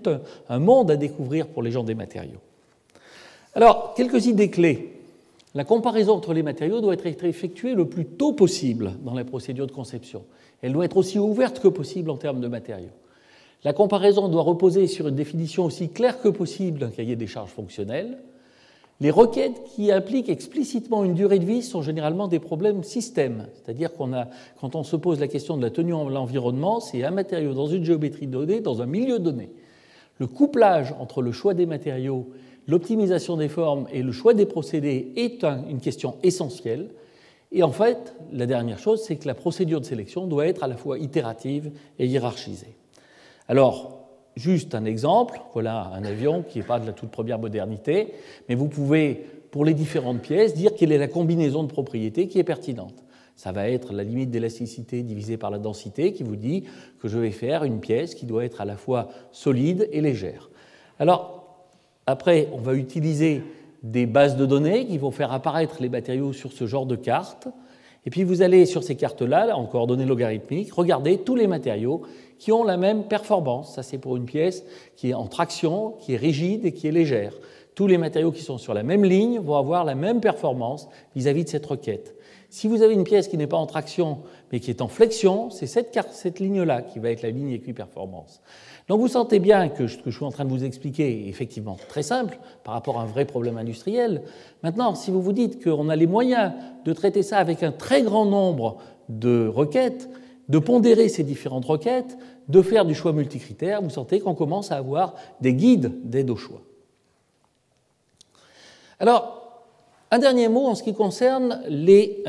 un monde à découvrir pour les gens des matériaux. Alors, quelques idées clés. La comparaison entre les matériaux doit être effectuée le plus tôt possible dans la procédure de conception. Elle doit être aussi ouverte que possible en termes de matériaux. La comparaison doit reposer sur une définition aussi claire que possible d'un cahier des charges fonctionnel. Les requêtes qui impliquent explicitement une durée de vie sont généralement des problèmes système, c'est-à-dire quand on se pose la question de la tenue en l'environnement, c'est un matériau dans une géométrie donnée, dans un milieu donné. Le couplage entre le choix des matériaux, l'optimisation des formes et le choix des procédés est une question essentielle. Et en fait, la dernière chose, c'est que la procédure de sélection doit être à la fois itérative et hiérarchisée. Alors, juste un exemple, voilà un avion qui n'est pas de la toute première modernité, mais vous pouvez, pour les différentes pièces, dire quelle est la combinaison de propriétés qui est pertinente. Ça va être la limite d'élasticité divisée par la densité qui vous dit que je vais faire une pièce qui doit être à la fois solide et légère. Alors, après, on va utiliser des bases de données qui vont faire apparaître les matériaux sur ce genre de carte. Et puis vous allez sur ces cartes-là, en coordonnées logarithmiques, regarder tous les matériaux qui ont la même performance. Ça, c'est pour une pièce qui est en traction, qui est rigide et qui est légère. Tous les matériaux qui sont sur la même ligne vont avoir la même performance vis-à-vis de cette requête. Si vous avez une pièce qui n'est pas en traction, mais qui est en flexion, c'est cette ligne-là qui va être la ligne équiperformance. Donc vous sentez bien que ce que je suis en train de vous expliquer est effectivement très simple par rapport à un vrai problème industriel. Maintenant, si vous vous dites qu'on a les moyens de traiter ça avec un très grand nombre de requêtes, de pondérer ces différentes requêtes, de faire du choix multicritère, vous sentez qu'on commence à avoir des guides d'aide au choix. Alors, un dernier mot en ce qui concerne les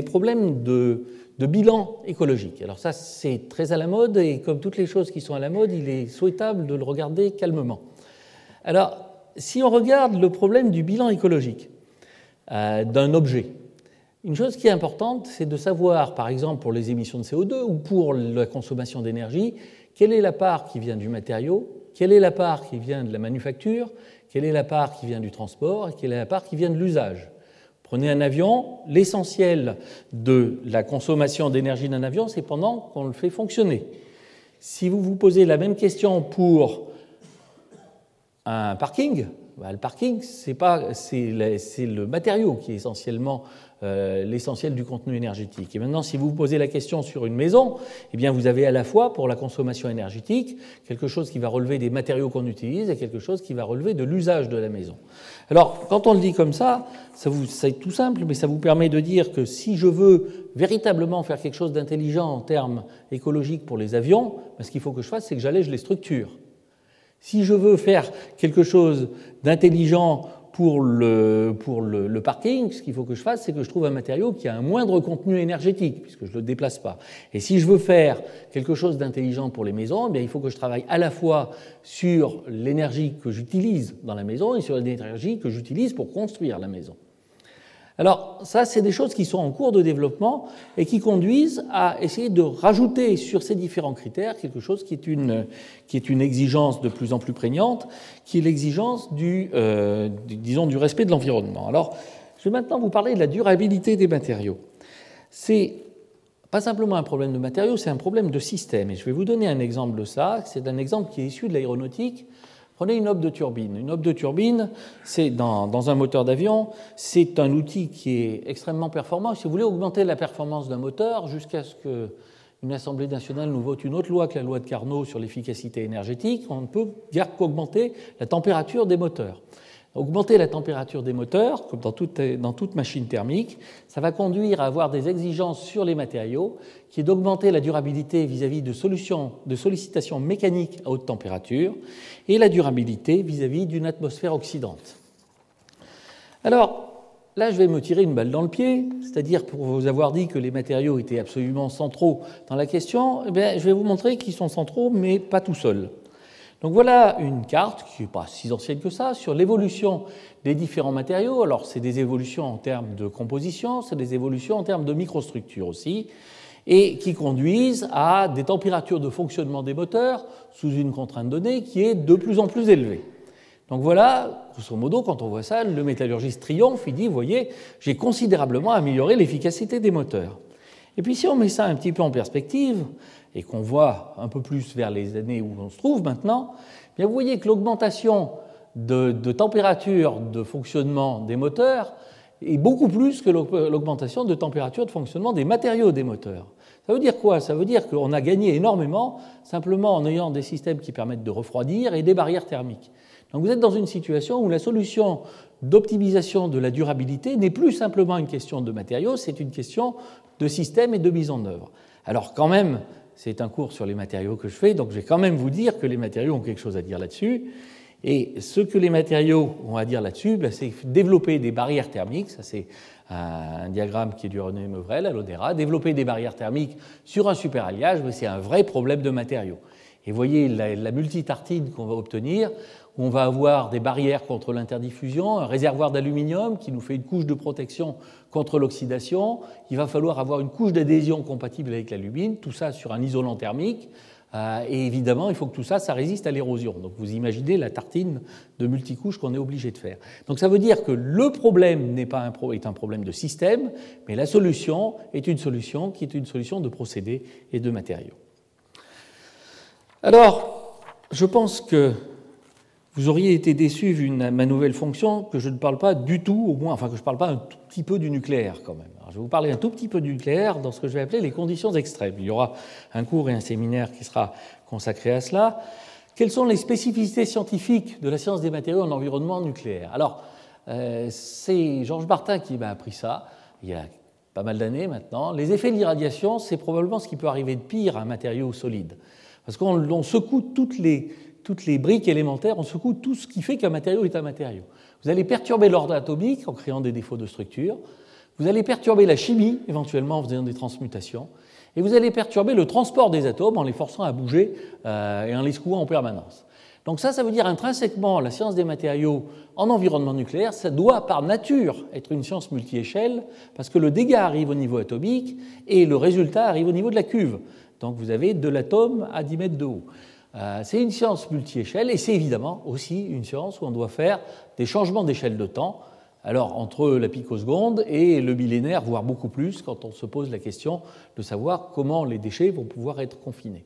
problèmes de bilan écologique. Alors ça, c'est très à la mode, et comme toutes les choses qui sont à la mode, il est souhaitable de le regarder calmement. Alors, si on regarde le problème du bilan écologique d'un objet, une chose qui est importante, c'est de savoir, par exemple, pour les émissions de CO2 ou pour la consommation d'énergie, quelle est la part qui vient du matériau, quelle est la part qui vient de la manufacture, quelle est la part qui vient du transport et quelle est la part qui vient de l'usage. Prenez un avion, l'essentiel de la consommation d'énergie d'un avion, c'est pendant qu'on le fait fonctionner. Si vous vous posez la même question pour un parking, le parking, c'est le matériau qui est essentiellement l'essentiel du contenu énergétique. Et maintenant, si vous vous posez la question sur une maison, eh bien, vous avez à la fois, pour la consommation énergétique, quelque chose qui va relever des matériaux qu'on utilise et quelque chose qui va relever de l'usage de la maison. Alors, quand on le dit comme ça, c'est tout simple, mais ça vous permet de dire que si je veux véritablement faire quelque chose d'intelligent en termes écologiques pour les avions, ce qu'il faut que je fasse, c'est que j'allège les structures. Si je veux faire quelque chose d'intelligent pour le parking, ce qu'il faut que je fasse, c'est que je trouve un matériau qui a un moindre contenu énergétique, puisque je ne le déplace pas. Et si je veux faire quelque chose d'intelligent pour les maisons, eh bien, il faut que je travaille à la fois sur l'énergie que j'utilise dans la maison et sur l'énergie que j'utilise pour construire la maison. Alors ça, c'est des choses qui sont en cours de développement et qui conduisent à essayer de rajouter sur ces différents critères quelque chose qui est une exigence de plus en plus prégnante, qui est l'exigence du respect de l'environnement. Alors, je vais maintenant vous parler de la durabilité des matériaux. C'est pas simplement un problème de matériaux, c'est un problème de système. Et je vais vous donner un exemple de ça. C'est un exemple qui est issu de l'aéronautique. Prenez une hobe de turbine. Une hobe de turbine, c'est dans un moteur d'avion, c'est un outil qui est extrêmement performant. Si vous voulez augmenter la performance d'un moteur jusqu'à ce qu'une Assemblée nationale nous vote une autre loi que la loi de Carnot sur l'efficacité énergétique, on ne peut guère qu'augmenter la température des moteurs. Augmenter la température des moteurs, comme dans toute machine thermique, ça va conduire à avoir des exigences sur les matériaux, qui est d'augmenter la durabilité vis-à-vis de sollicitations mécaniques à haute température et la durabilité vis-à-vis d'une atmosphère oxydante. Alors, là, je vais me tirer une balle dans le pied, c'est-à-dire pour vous avoir dit que les matériaux étaient absolument centraux dans la question, eh bien, je vais vous montrer qu'ils sont centraux, mais pas tout seuls. Donc voilà une carte, qui n'est pas si ancienne que ça, sur l'évolution des différents matériaux. Alors c'est des évolutions en termes de composition, c'est des évolutions en termes de microstructure aussi, et qui conduisent à des températures de fonctionnement des moteurs sous une contrainte donnée qui est de plus en plus élevée. Donc voilà, grosso modo, quand on voit ça, le métallurgiste triomphe, il dit, vous voyez, j'ai considérablement amélioré l'efficacité des moteurs. Et puis si on met ça un petit peu en perspective, et qu'on voit un peu plus vers les années où on se trouve maintenant, bien vous voyez que l'augmentation de température de fonctionnement des moteurs est beaucoup plus que l'augmentation de température de fonctionnement des matériaux des moteurs. Ça veut dire quoi? Ça veut dire qu'on a gagné énormément simplement en ayant des systèmes qui permettent de refroidir et des barrières thermiques. Donc vous êtes dans une situation où la solution d'optimisation de la durabilité n'est plus simplement une question de matériaux, c'est une question de système et de mise en œuvre. Alors quand même, c'est un cours sur les matériaux que je fais, donc je vais quand même vous dire que les matériaux ont quelque chose à dire là-dessus. Et ce que les matériaux ont à dire là-dessus, c'est développer des barrières thermiques, ça c'est un diagramme qui est du René Mevrel à l'ODERA, développer des barrières thermiques sur un superalliage, c'est un vrai problème de matériaux. Et vous voyez la multitartine qu'on va obtenir, où on va avoir des barrières contre l'interdiffusion, un réservoir d'aluminium qui nous fait une couche de protection contre l'oxydation. Il va falloir avoir une couche d'adhésion compatible avec l'alumine, tout ça sur un isolant thermique. Et évidemment, il faut que tout ça, ça résiste à l'érosion. Donc vous imaginez la tartine de multicouches qu'on est obligé de faire. Donc ça veut dire que le problème est un problème de système, mais la solution est une solution qui est une solution de procédés et de matériaux. Alors, je pense que vous auriez été déçus vu ma nouvelle fonction, que je ne parle pas du tout, au moins, enfin que je ne parle pas un tout petit peu du nucléaire quand même. Alors, je vais vous parler un tout petit peu du nucléaire dans ce que je vais appeler les conditions extrêmes. Il y aura un cours et un séminaire qui sera consacré à cela. Quelles sont les spécificités scientifiques de la science des matériaux en environnement nucléaire? Alors, c'est Georges Martin qui m'a appris ça, il y a pas mal d'années maintenant. Les effets de l'irradiation, c'est probablement ce qui peut arriver de pire à un matériau solide. Parce qu'on secoue toutes les briques élémentaires, on secoue tout ce qui fait qu'un matériau est un matériau. Vous allez perturber l'ordre atomique en créant des défauts de structure, vous allez perturber la chimie, éventuellement en faisant des transmutations, et vous allez perturber le transport des atomes en les forçant à bouger et en les secouant en permanence. Donc ça veut dire intrinsèquement, la science des matériaux en environnement nucléaire, ça doit par nature être une science multi-échelle, parce que le dégât arrive au niveau atomique et le résultat arrive au niveau de la cuve. Donc vous avez de l'atome à 10 mètres de haut. C'est une science multi-échelle et c'est évidemment aussi une science où on doit faire des changements d'échelle de temps, alors entre la picoseconde et le millénaire, voire beaucoup plus, quand on se pose la question de savoir comment les déchets vont pouvoir être confinés.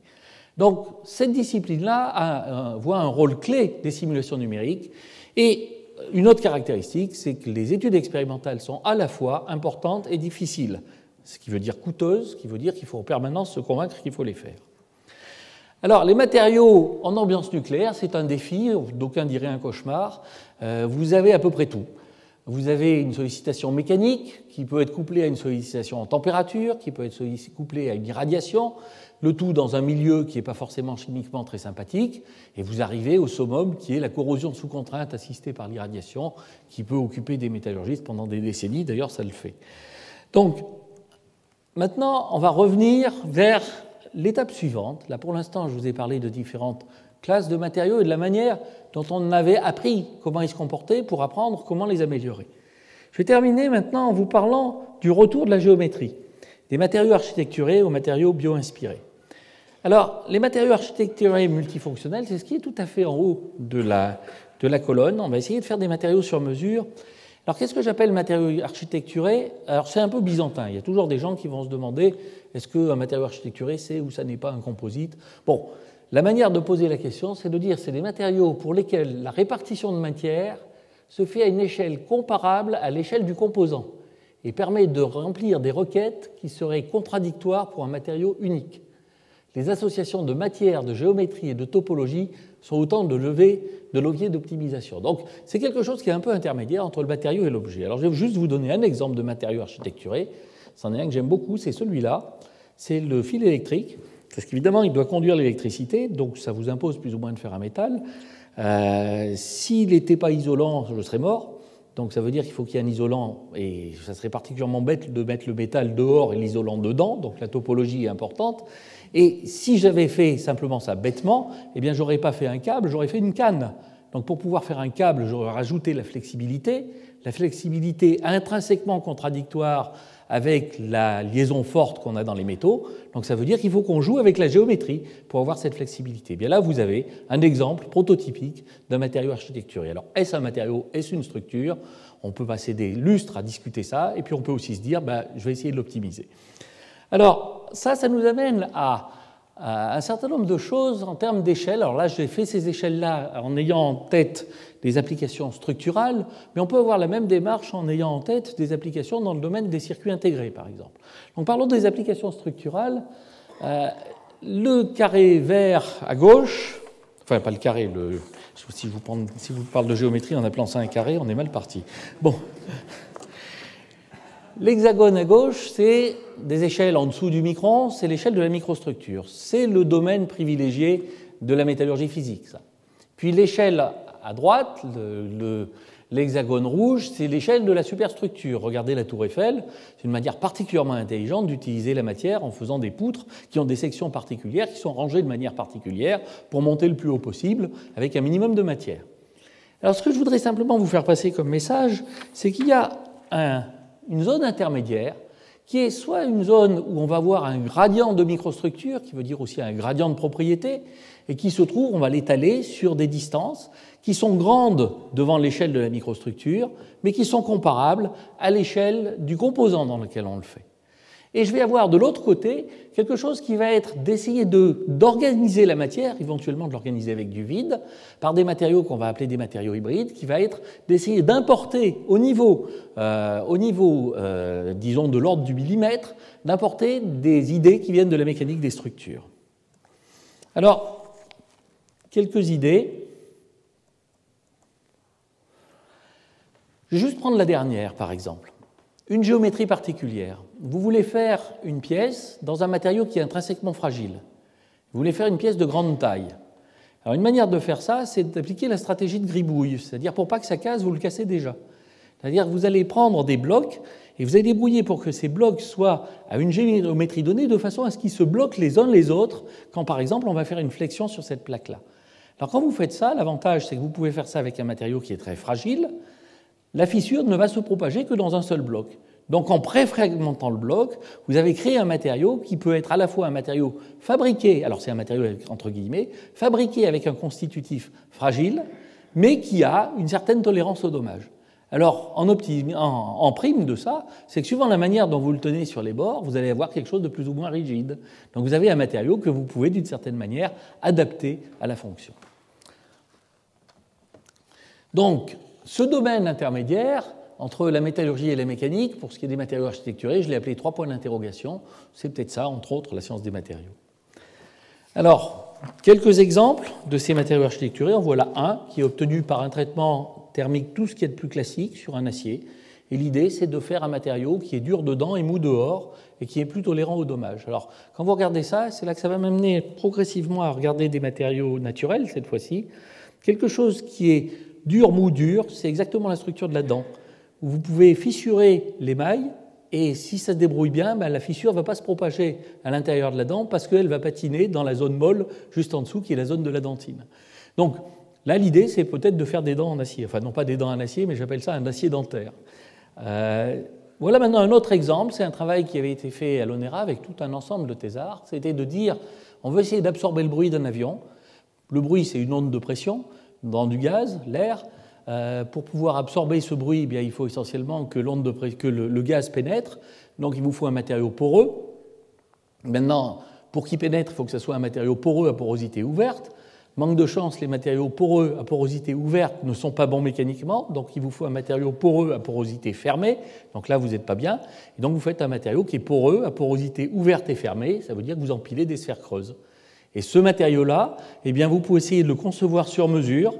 Donc cette discipline-là voit un rôle clé des simulations numériques et une autre caractéristique, c'est que les études expérimentales sont à la fois importantes et difficiles, ce qui veut dire coûteuses, ce qui veut dire qu'il faut en permanence se convaincre qu'il faut les faire. Alors, les matériaux en ambiance nucléaire, c'est un défi, d'aucuns diraient un cauchemar. Vous avez à peu près tout. Vous avez une sollicitation mécanique qui peut être couplée à une sollicitation en température, qui peut être couplée à une irradiation, le tout dans un milieu qui n'est pas forcément chimiquement très sympathique, et vous arrivez au summum qui est la corrosion sous contrainte assistée par l'irradiation, qui peut occuper des métallurgistes pendant des décennies, d'ailleurs ça le fait. Donc, maintenant, on va revenir vers l'étape suivante. Là, pour l'instant, je vous ai parlé de différentes classes de matériaux et de la manière dont on avait appris comment ils se comportaient pour apprendre comment les améliorer. Je vais terminer maintenant en vous parlant du retour de la géométrie, des matériaux architecturés aux matériaux bio-inspirés. Alors, les matériaux architecturés multifonctionnels, c'est ce qui est tout à fait en haut de la colonne. On va essayer de faire des matériaux sur mesure. Alors, qu'est-ce que j'appelle matériaux architecturés? Alors, c'est un peu byzantin. Il y a toujours des gens qui vont se demander est-ce qu'un matériau architecturé, c'est ou ça n'est pas un composite? Bon, la manière de poser la question, c'est de dire c'est des matériaux pour lesquels la répartition de matière se fait à une échelle comparable à l'échelle du composant et permet de remplir des requêtes qui seraient contradictoires pour un matériau unique. Les associations de matière, de géométrie et de topologie sont autant de leviers d'optimisation. Donc, c'est quelque chose qui est un peu intermédiaire entre le matériau et l'objet. Alors, je vais juste vous donner un exemple de matériau architecturé. C'en est un que j'aime beaucoup, c'est celui-là. C'est le fil électrique, parce qu'évidemment, il doit conduire l'électricité, donc ça vous impose plus ou moins de faire un métal. S'il n'était pas isolant, je serais mort. Donc ça veut dire qu'il faut qu'il y ait un isolant, et ça serait particulièrement bête de mettre le métal dehors et l'isolant dedans, donc la topologie est importante. Et si j'avais fait simplement ça bêtement, eh bien j'aurais pas fait un câble, j'aurais fait une canne. Donc pour pouvoir faire un câble, j'aurais rajouté la flexibilité intrinsèquement contradictoire avec la liaison forte qu'on a dans les métaux. Donc ça veut dire qu'il faut qu'on joue avec la géométrie pour avoir cette flexibilité. Eh bien là, vous avez un exemple prototypique d'un matériau architecturé. Alors, est-ce un matériau, est-ce une structure? On peut passer des lustres à discuter ça, et puis on peut aussi se dire, je vais essayer de l'optimiser. Alors, ça nous amène à un certain nombre de choses en termes d'échelle. Alors là, j'ai fait ces échelles-là en ayant en tête des applications structurales, mais on peut avoir la même démarche en ayant en tête des applications dans le domaine des circuits intégrés, par exemple. Donc parlons des applications structurales. Le carré vert à gauche, enfin pas le carré, si je vous parle de géométrie en appelant ça un carré, on est mal parti. Bon. L'hexagone à gauche, c'est des échelles en dessous du micron, c'est l'échelle de la microstructure. C'est le domaine privilégié de la métallurgie physique, ça. Puis l'échelle à droite, l'hexagone rouge, c'est l'échelle de la superstructure. Regardez la tour Eiffel, c'est une manière particulièrement intelligente d'utiliser la matière en faisant des poutres qui ont des sections particulières, qui sont rangées de manière particulière pour monter le plus haut possible avec un minimum de matière. Alors ce que je voudrais simplement vous faire passer comme message, c'est qu'il y a une zone intermédiaire qui est soit une zone où on va avoir un gradient de microstructure, qui veut dire aussi un gradient de propriété, et qui se trouve, on va l'étaler sur des distances qui sont grandes devant l'échelle de la microstructure, mais qui sont comparables à l'échelle du composant dans lequel on le fait. Et je vais avoir de l'autre côté quelque chose qui va être d'essayer d'organiser la matière, éventuellement de l'organiser avec du vide, par des matériaux qu'on va appeler des matériaux hybrides, qui va être d'essayer d'importer au niveau disons, de l'ordre du millimètre, d'importer des idées qui viennent de la mécanique des structures. Alors, quelques idées. Je vais juste prendre la dernière, par exemple. Une géométrie particulière. Vous voulez faire une pièce dans un matériau qui est intrinsèquement fragile. Vous voulez faire une pièce de grande taille. Alors une manière de faire ça, c'est d'appliquer la stratégie de gribouille, c'est-à-dire pour pas que ça casse, vous le cassez déjà. C'est-à-dire que vous allez prendre des blocs et vous allez débrouiller pour que ces blocs soient à une géométrie donnée de façon à ce qu'ils se bloquent les uns les autres quand, par exemple, on va faire une flexion sur cette plaque-là. Alors quand vous faites ça, l'avantage, c'est que vous pouvez faire ça avec un matériau qui est très fragile. La fissure ne va se propager que dans un seul bloc. Donc en préfragmentant le bloc, vous avez créé un matériau qui peut être à la fois un matériau fabriqué, alors c'est un matériau entre guillemets, fabriqué avec un constitutif fragile, mais qui a une certaine tolérance au dommage. Alors en prime de ça, c'est que suivant la manière dont vous le tenez sur les bords, vous allez avoir quelque chose de plus ou moins rigide. Donc vous avez un matériau que vous pouvez d'une certaine manière adapter à la fonction. Donc, ce domaine intermédiaire entre la métallurgie et la mécanique, pour ce qui est des matériaux architecturés, je l'ai appelé 3 points d'interrogation. C'est peut-être ça, entre autres, la science des matériaux. Alors, quelques exemples de ces matériaux architecturés. En voilà un qui est obtenu par un traitement thermique, tout ce qui est de plus classique, sur un acier. Et l'idée, c'est de faire un matériau qui est dur dedans et mou dehors, et qui est plus tolérant aux dommages. Alors, quand vous regardez ça, c'est là que ça va m'amener progressivement à regarder des matériaux naturels, cette fois-ci. Quelque chose qui est dur, mou, dur, c'est exactement la structure de la dent. Vous pouvez fissurer l'émail, et si ça se débrouille bien, la fissure ne va pas se propager à l'intérieur de la dent parce qu'elle va patiner dans la zone molle juste en dessous, qui est la zone de la dentine. Donc là, l'idée, c'est peut-être de faire des dents en acier. Enfin, non pas des dents en acier, mais j'appelle ça un acier dentaire. Voilà maintenant un autre exemple. C'est un travail qui avait été fait à l'ONERA avec tout un ensemble de thésards. C'était de dire, on veut essayer d'absorber le bruit d'un avion. Le bruit, c'est une onde de pression dans du gaz, l'air. Pour pouvoir absorber ce bruit, eh bien, il faut essentiellement que le gaz pénètre. Donc il vous faut un matériau poreux. Maintenant, pour qu'il pénètre, il faut que ce soit un matériau poreux à porosité ouverte. Manque de chance, les matériaux poreux à porosité ouverte ne sont pas bons mécaniquement. Donc il vous faut un matériau poreux à porosité fermée. Donc là, vous n'êtes pas bien. Et donc vous faites un matériau qui est poreux à porosité ouverte et fermée. Ça veut dire que vous empilez des sphères creuses. Et ce matériau-là, eh bien, vous pouvez essayer de le concevoir sur mesure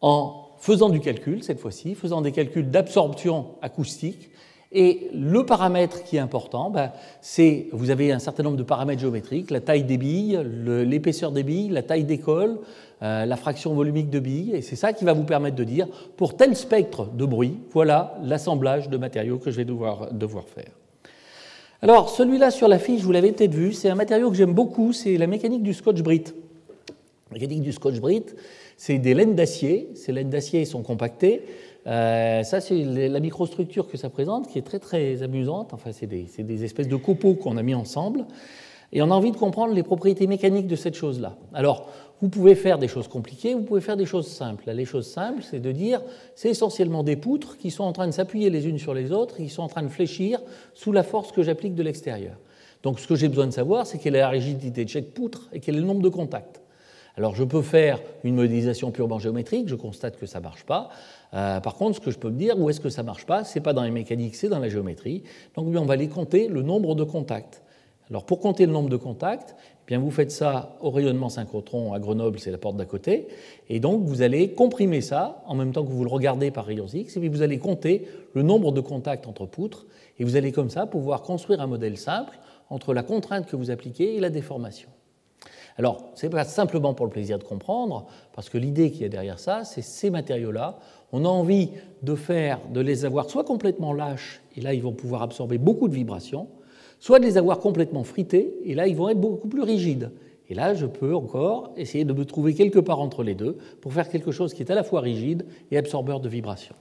en faisant du calcul, cette fois-ci, faisant des calculs d'absorption acoustique. Et le paramètre qui est important, c'est, vous avez un certain nombre de paramètres géométriques, la taille des billes, l'épaisseur des billes, la taille des cols, la fraction volumique de billes, et c'est ça qui va vous permettre de dire, pour tel spectre de bruit, voilà l'assemblage de matériaux que je vais devoir faire. Alors, celui-là sur la fiche, vous l'avez peut-être vu, c'est un matériau que j'aime beaucoup, c'est la mécanique du Scotch-Brit. La mécanique du Scotch-Brit, c'est des laines d'acier. Ces laines d'acier sont compactées. Ça, c'est la microstructure que ça présente, qui est très, très amusante. Enfin, c'est des espèces de copeaux qu'on a mis ensemble. Et on a envie de comprendre les propriétés mécaniques de cette chose-là. Alors, vous pouvez faire des choses compliquées, vous pouvez faire des choses simples. Là, les choses simples, c'est de dire, c'est essentiellement des poutres qui sont en train de s'appuyer les unes sur les autres, et qui sont en train de fléchir sous la force que j'applique de l'extérieur. Donc, ce que j'ai besoin de savoir, c'est quelle est la rigidité de chaque poutre et quel est le nombre de contacts. Alors, je peux faire une modélisation purement géométrique, je constate que ça ne marche pas. Par contre, ce que je peux me dire, où est-ce que ça ne marche pas, ce n'est pas dans les mécaniques, c'est dans la géométrie. Donc, on va aller compter le nombre de contacts. Alors, pour compter le nombre de contacts, eh bien, vous faites ça au rayonnement synchrotron à Grenoble, c'est la porte d'à côté. Et donc, vous allez comprimer ça en même temps que vous le regardez par rayons X, et puis vous allez compter le nombre de contacts entre poutres. Et vous allez comme ça pouvoir construire un modèle simple entre la contrainte que vous appliquez et la déformation. Alors, ce n'est pas simplement pour le plaisir de comprendre, parce que l'idée qu'il y a derrière ça, c'est ces matériaux-là, on a envie de les avoir soit complètement lâches, et là ils vont pouvoir absorber beaucoup de vibrations, soit de les avoir complètement frités, et là ils vont être beaucoup plus rigides. Et là, je peux encore essayer de me trouver quelque part entre les deux pour faire quelque chose qui est à la fois rigide et absorbeur de vibrations.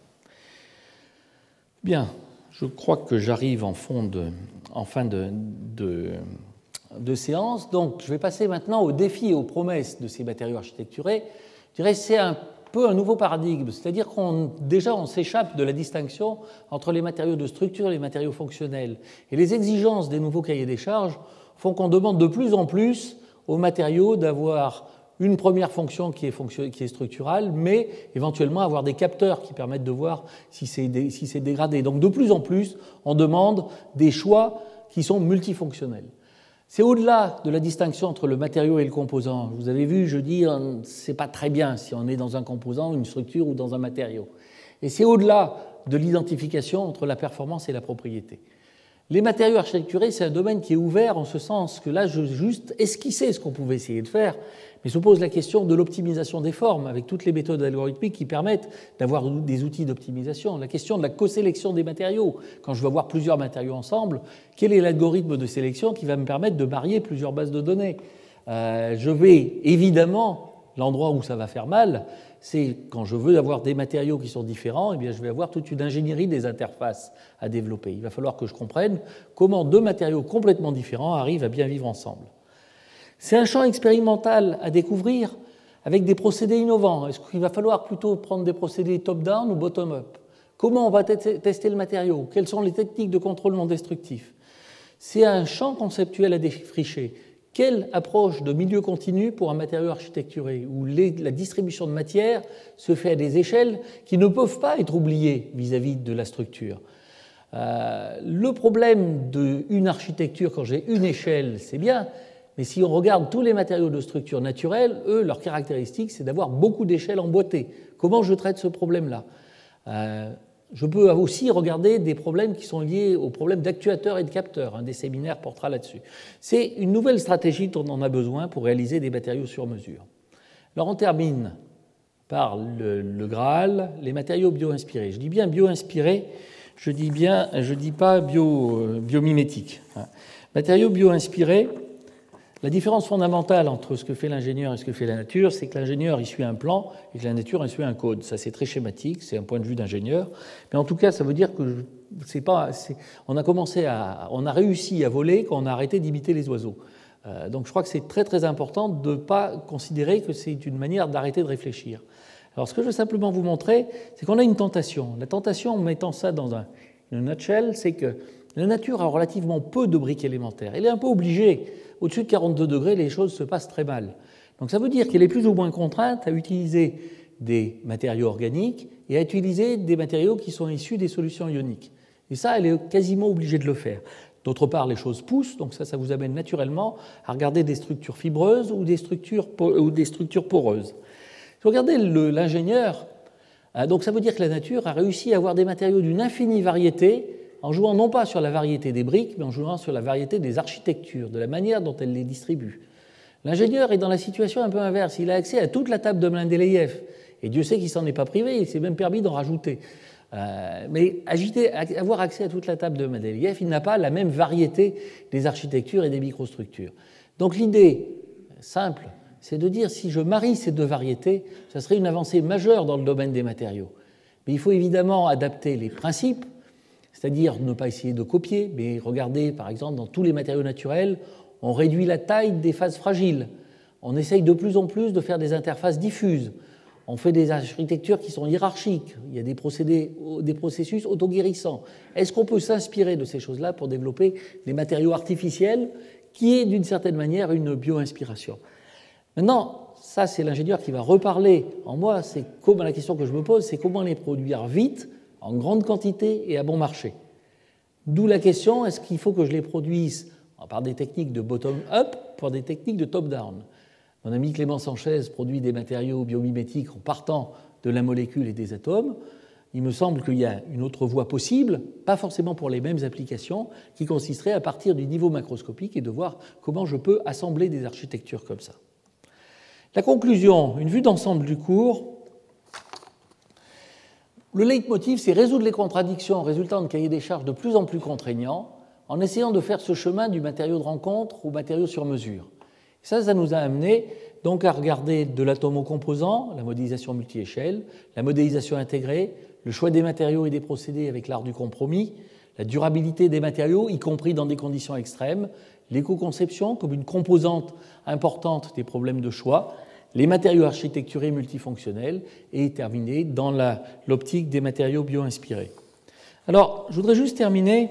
Bien, je crois que j'arrive en fin de séance. Donc, je vais passer maintenant aux défis et aux promesses de ces matériaux architecturés. Je dirais que c'est un peu un nouveau paradigme, c'est-à-dire qu'on s'échappe de la distinction entre les matériaux de structure et les matériaux fonctionnels. Et les exigences des nouveaux cahiers des charges font qu'on demande de plus en plus aux matériaux d'avoir une première fonction qui est structurale, mais éventuellement avoir des capteurs qui permettent de voir si c'est dégradé. Donc de plus en plus, on demande des choix qui sont multifonctionnels. C'est au-delà de la distinction entre le matériau et le composant. Vous avez vu, je dis, c'est pas très bien si on est dans un composant, une structure ou dans un matériau. Et c'est au-delà de l'identification entre la performance et la propriété. Les matériaux architecturés, c'est un domaine qui est ouvert en ce sens que là, je juste esquissé ce qu'on pouvait essayer de faire, mais se pose la question de l'optimisation des formes avec toutes les méthodes algorithmiques qui permettent d'avoir des outils d'optimisation. La question de la co-sélection des matériaux. Quand je veux avoir plusieurs matériaux ensemble, quel est l'algorithme de sélection qui va me permettre de marier plusieurs bases de données? Je vais évidemment, l'endroit où ça va faire mal, c'est quand je veux avoir des matériaux qui sont différents, eh bien je vais avoir toute une ingénierie des interfaces à développer. Il va falloir que je comprenne comment deux matériaux complètement différents arrivent à bien vivre ensemble. C'est un champ expérimental à découvrir avec des procédés innovants. Est-ce qu'il va falloir plutôt prendre des procédés top-down ou bottom-up? Comment on va tester le matériau? Quelles sont les techniques de contrôle non destructif? C'est un champ conceptuel à défricher. Quelle approche de milieu continu pour un matériau architecturé où la distribution de matière se fait à des échelles qui ne peuvent pas être oubliées vis-à-vis de la structure? Le problème d'une architecture, quand j'ai une échelle, c'est bien, mais si on regarde tous les matériaux de structure naturelle, eux, leur caractéristique, c'est d'avoir beaucoup d'échelles emboîtées. Comment je traite ce problème-là? Je peux aussi regarder des problèmes qui sont liés aux problèmes d'actuateurs et de capteurs. Un des séminaires portera là-dessus. C'est une nouvelle stratégie dont on a besoin pour réaliser des matériaux sur mesure. Alors on termine par le Graal, les matériaux bio-inspirés. Je dis bien bio-inspirés, je dis pas biomimétiques. Matériaux bio-inspirés, la différence fondamentale entre ce que fait l'ingénieur et ce que fait la nature, c'est que l'ingénieur il suit un plan et que la nature il suit un code. Ça c'est très schématique, c'est un point de vue d'ingénieur, mais en tout cas ça veut dire que on a réussi à voler quand on a arrêté d'imiter les oiseaux. Donc je crois que c'est très très important de ne pas considérer que c'est une manière d'arrêter de réfléchir. Alors ce que je veux simplement vous montrer, c'est qu'on a une tentation. La tentation, en mettant ça dans une nutshell, c'est que la nature a relativement peu de briques élémentaires. Elle est un peu obligée. Au-dessus de 42 degrés, les choses se passent très mal. Donc ça veut dire qu'elle est plus ou moins contrainte à utiliser des matériaux organiques et à utiliser des matériaux qui sont issus des solutions ioniques. Et ça, elle est quasiment obligée de le faire. D'autre part, les choses poussent, donc ça vous amène naturellement à regarder des structures fibreuses ou des structures poreuses. Si vous regardez l'ingénieur, donc ça veut dire que la nature a réussi à avoir des matériaux d'une infinie variété en jouant non pas sur la variété des briques, mais en jouant sur la variété des architectures, de la manière dont elle les distribue. L'ingénieur est dans la situation un peu inverse. Il a accès à toute la table de Mendeleïev. Et Dieu sait qu'il ne s'en est pas privé, il s'est même permis d'en rajouter. Mais avoir accès à toute la table de Mendeleïev, il n'a pas la même variété des architectures et des microstructures. Donc l'idée simple, c'est de dire si je marie ces deux variétés, ça serait une avancée majeure dans le domaine des matériaux. Mais il faut évidemment adapter les principes, c'est-à-dire ne pas essayer de copier, mais regardez, par exemple, dans tous les matériaux naturels, on réduit la taille des phases fragiles. On essaye de plus en plus de faire des interfaces diffuses. On fait des architectures qui sont hiérarchiques. Il y a des processus autoguérissants. Est-ce qu'on peut s'inspirer de ces choses-là pour développer des matériaux artificiels qui est, d'une certaine manière, une bio-inspiration? Maintenant, ça, c'est l'ingénieur qui va reparler en moi. C'est comment, la question que je me pose, c'est comment les produire vite, en grande quantité et à bon marché. D'où la question, est-ce qu'il faut que je les produise par des techniques de bottom-up ou par des techniques de top-down? Mon ami Clément Sanchez produit des matériaux biomimétiques en partant de la molécule et des atomes. Il me semble qu'il y a une autre voie possible, pas forcément pour les mêmes applications, qui consisterait à partir du niveau macroscopique et de voir comment je peux assembler des architectures comme ça. La conclusion, une vue d'ensemble du cours. Le leitmotiv, c'est résoudre les contradictions résultant de cahiers des charges de plus en plus contraignants en essayant de faire ce chemin du matériau de rencontre au matériau sur mesure. Ça nous a amené donc à regarder de l'atome au composant, la modélisation multi-échelle, la modélisation intégrée, le choix des matériaux et des procédés avec l'art du compromis, la durabilité des matériaux, y compris dans des conditions extrêmes, l'éco-conception comme une composante importante des problèmes de choix, les matériaux architecturés multifonctionnels et terminer dans l'optique des matériaux bio-inspirés. Alors, je voudrais juste terminer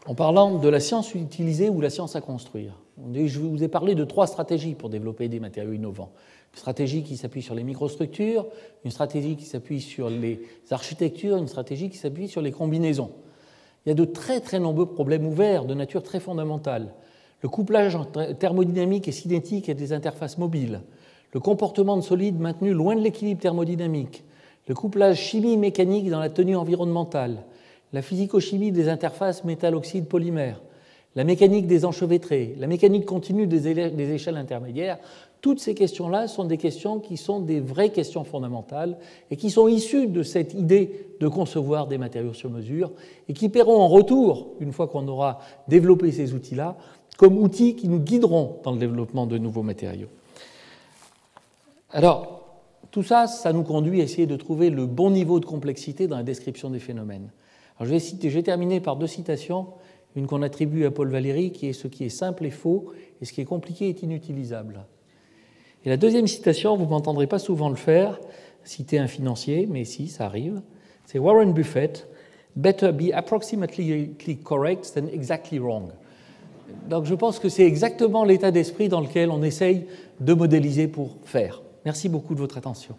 en parlant de la science utilisée ou la science à construire. Je vous ai parlé de 3 stratégies pour développer des matériaux innovants. Une stratégie qui s'appuie sur les microstructures, une stratégie qui s'appuie sur les architectures, une stratégie qui s'appuie sur les combinaisons. Il y a de très très nombreux problèmes ouverts de nature très fondamentale. Le couplage thermodynamique et cinétique et des interfaces mobiles, le comportement de solides maintenu loin de l'équilibre thermodynamique, le couplage chimie-mécanique dans la tenue environnementale, la physico-chimie des interfaces métal-oxyde-polymère, la mécanique des enchevêtrés, la mécanique continue des échelles intermédiaires, toutes ces questions-là sont des questions qui sont des vraies questions fondamentales et qui sont issues de cette idée de concevoir des matériaux sur mesure et qui paieront en retour, une fois qu'on aura développé ces outils-là, comme outils qui nous guideront dans le développement de nouveaux matériaux. Alors, tout ça, ça nous conduit à essayer de trouver le bon niveau de complexité dans la description des phénomènes. Alors, je vais terminer par 2 citations, une qu'on attribue à Paul Valéry, qui est ce qui est simple est faux, et ce qui est compliqué est inutilisable. Et la deuxième citation, vous ne m'entendrez pas souvent le faire, citer un financier, mais si, ça arrive, c'est Warren Buffett, « Better be approximately correct than exactly wrong ». Donc je pense que c'est exactement l'état d'esprit dans lequel on essaye de modéliser pour faire. Merci beaucoup de votre attention.